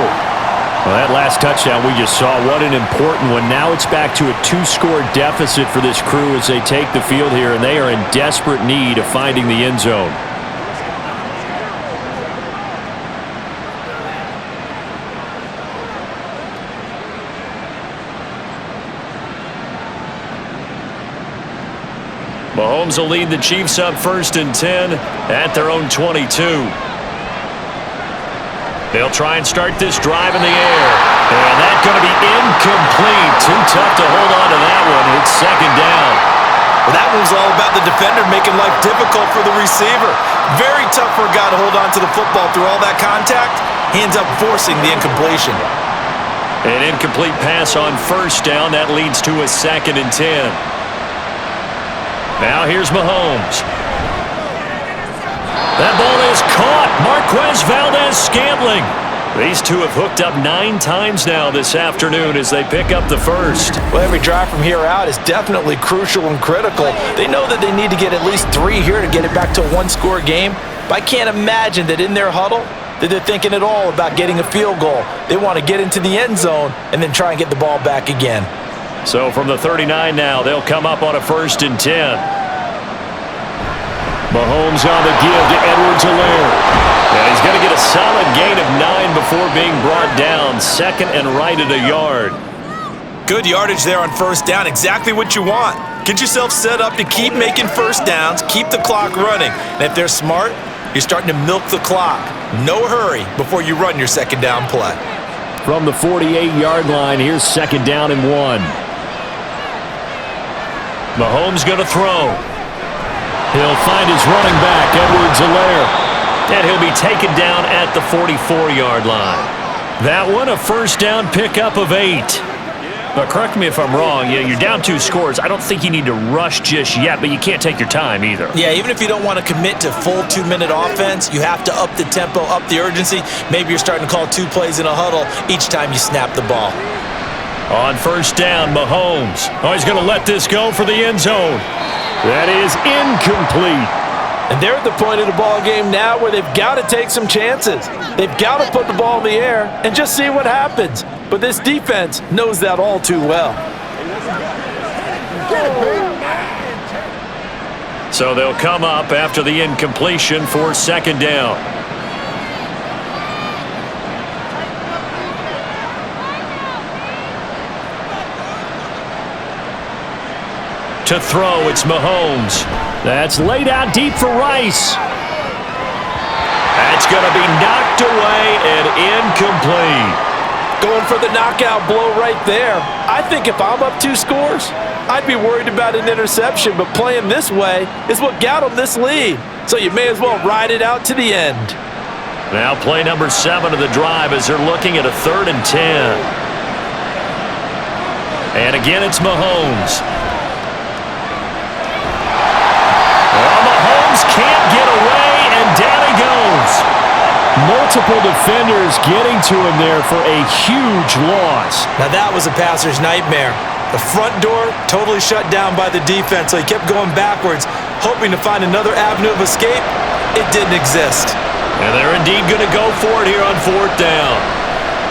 Well, that last touchdown we just saw, what an important one. Now it's back to a 2-score deficit for this crew as they take the field here, and they are in desperate need of finding the end zone. Mahomes will lead the Chiefs up 1st and 10 at their own 22. They'll try and start this drive in the air. And that's going to be incomplete. Too tough to hold on to that one. It's second down. Well, that one's all about the defender making life difficult for the receiver. Very tough for a guy to hold on to the football through all that contact. He ends up forcing the incompletion. An incomplete pass on 1st down. That leads to a 2nd and 10. Now here's Mahomes. That ball is caught. Marquez Valdez-Scantling. These two have hooked up 9 times now this afternoon as they pick up the first. Well, every drive from here out is definitely crucial and critical. They know that they need to get at least 3 here to get it back to a 1-score game. But I can't imagine that in their huddle that they're thinking at all about getting a field goal. They want to get into the end zone and then try and get the ball back again. So from the 39 now, they'll come up on a 1st and 10. Mahomes on the give to Edwards-Helaire. And he's going to get a solid gain of 9 before being brought down. 2nd and right at a yard. Good yardage there on 1st down. Exactly what you want. Get yourself set up to keep making 1st downs, keep the clock running. And if they're smart, you're starting to milk the clock. No hurry before you run your 2nd down play. From the 48-yard line, here's 2nd down and 1. Mahomes going to throw. He'll find his running back, Edwards-Helaire. And he'll be taken down at the 44-yard line. That one, a 1st down pickup of 8. But correct me if I'm wrong, you're down 2 scores. I don't think you need to rush just yet, but you can't take your time either. Yeah, even if you don't want to commit to full 2-minute offense, you have to up the tempo, up the urgency. Maybe you're starting to call 2 plays in a huddle each time you snap the ball. On 1st down, Mahomes. Oh, he's going to let this go for the end zone. That is incomplete. And they're at the point of the ball game now where they've got to take some chances. They've got to put the ball in the air and just see what happens. But this defense knows that all too well. So they'll come up after the incompletion for 2nd down. To throw, it's Mahomes. That's laid out deep for Rice. That's going to be knocked away and incomplete. Going for the knockout blow right there. I think if I'm up 2 scores, I'd be worried about an interception, but playing this way is what got them this lead. So you may as well ride it out to the end. Now play number 7 of the drive as they're looking at a 3rd and 10. And again, it's Mahomes. Well, Mahomes can't get away, and down he goes. Multiple defenders getting to him there for a huge loss. Now that was a passer's nightmare. The front door totally shut down by the defense, so he kept going backwards, hoping to find another avenue of escape. It didn't exist. And they're indeed going to go for it here on 4th down.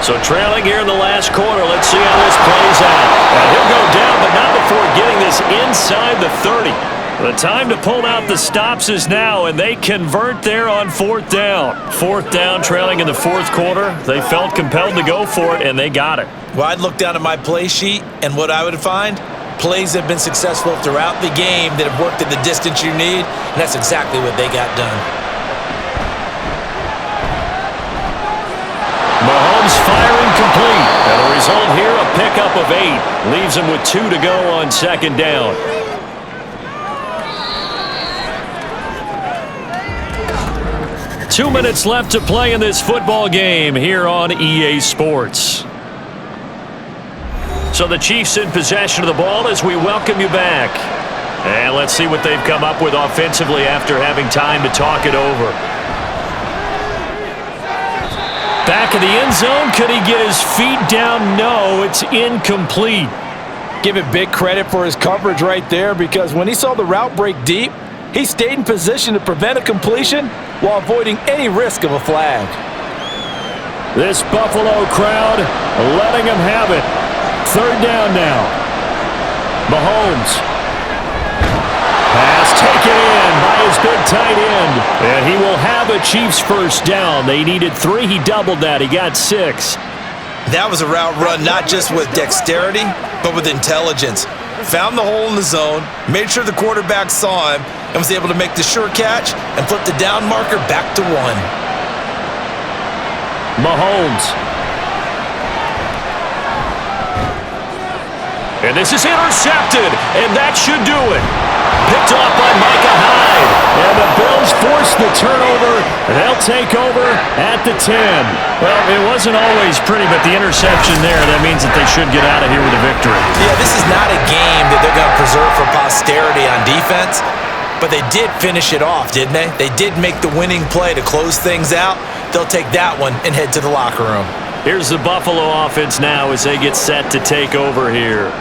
So trailing here in the last quarter, let's see how this plays out. And he'll go down, but not before getting this inside the 30. The time to pull out the stops is now, and they convert there on 4th down. 4th down, trailing in the 4th quarter. They felt compelled to go for it, and they got it. Well, I'd look down at my play sheet, and what I would find, plays have been successful throughout the game that have worked at the distance you need, and that's exactly what they got done. Mahomes firing complete. And the result here, a pickup of 8. Leaves him with 2 to go on 2nd down. Two minutes left to play in this football game here on EA Sports. So the Chiefs in possession of the ball as we welcome you back. And let's see what they've come up with offensively after having time to talk it over. Back in the end zone. Could he get his feet down? No, it's incomplete. Give it big credit for his coverage right there, because when he saw the route break deep, he stayed in position to prevent a completion while avoiding any risk of a flag. This Buffalo crowd letting him have it. 3rd down now. Mahomes. Pass taken in by his big tight end. And he will have a Chiefs 1st down. They needed 3. He doubled that. He got 6. That was a route run not just with dexterity, but with intelligence. Found the hole in the zone, made sure the quarterback saw him, and was able to make the sure catch and flip the down marker back to 1. Mahomes. And this is intercepted, and that should do it. Picked off by Micah Hyde. And the Bills force the turnover. They'll take over at the 10. Well, it wasn't always pretty, but the interception there, that means that they should get out of here with a victory. Yeah, this is not a game that they're going to preserve for posterity on defense, but they did finish it off, didn't they? They did make the winning play to close things out. They'll take that one and head to the locker room. Here's the Buffalo offense now as they get set to take over here.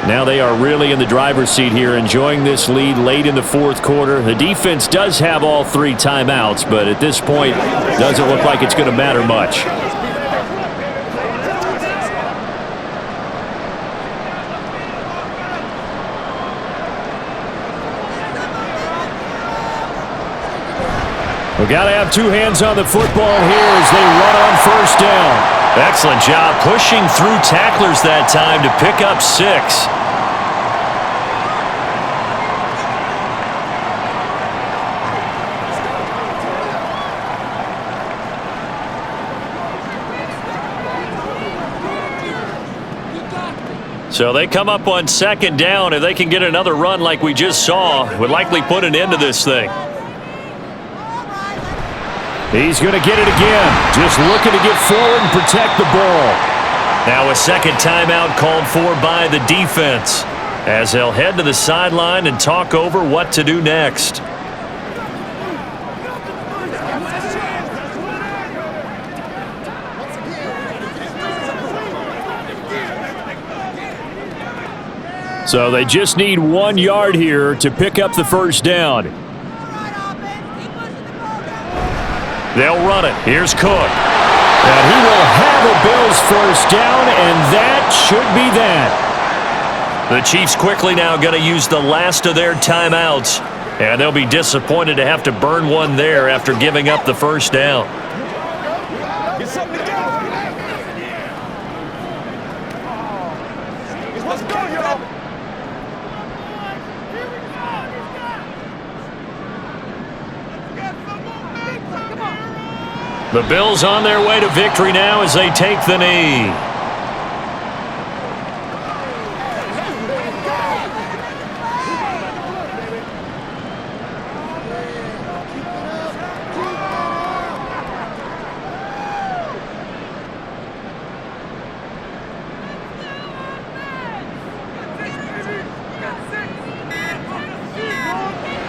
Now they are really in the driver's seat here, enjoying this lead late in the 4th quarter. The defense does have all 3 timeouts, but at this point, doesn't look like it's going to matter much. We got to have 2 hands on the football here as they run on 1st down. Excellent job pushing through tacklers that time to pick up 6. So they come up on 2nd down. If they can get another run like we just saw, would likely put an end to this thing. He's going to get it again. Just looking to get forward and protect the ball. Now a 2nd timeout called for by the defense as they'll head to the sideline and talk over what to do next. So they just need 1 yard here to pick up the 1st down. They'll run it. Here's Cook. And he will have a Bills 1st down, and that should be that. The Chiefs quickly now going to use the last of their timeouts, and they'll be disappointed to have to burn one there after giving up the 1st down. The Bills on their way to victory now as they take the knee.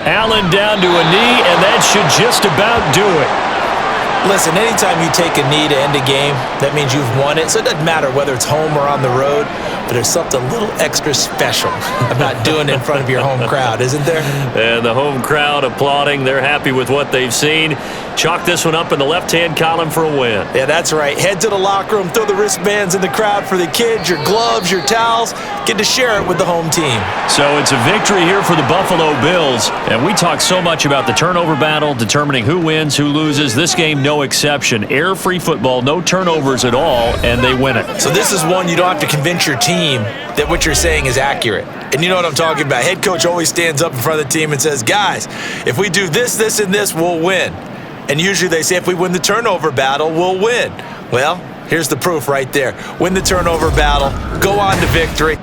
Allen down to a knee, and that should just about do it. Listen, anytime you take a knee to end a game, that means you've won it. So it doesn't matter whether it's home or on the road, but there's something a little extra special about doing it in front of your home crowd, isn't there? And the home crowd applauding. They're happy with what they've seen. Chalk this one up in the left-hand column for a win. Yeah, that's right. Head to the locker room, throw the wristbands in the crowd for the kids, your gloves, your towels. Get to share it with the home team. So it's a victory here for the Buffalo Bills. And we talk so much about the turnover battle, determining who wins, who loses. This game, no exception. Error-free football, no turnovers at all, and they win it. So this is one you don't have to convince your team that what you're saying is accurate. And you know what I'm talking about. Head coach always stands up in front of the team and says, guys, if we do this, this, and this, we'll win. And usually they say if we win the turnover battle, we'll win. Well, here's the proof right there. Win the turnover battle, go on to victory.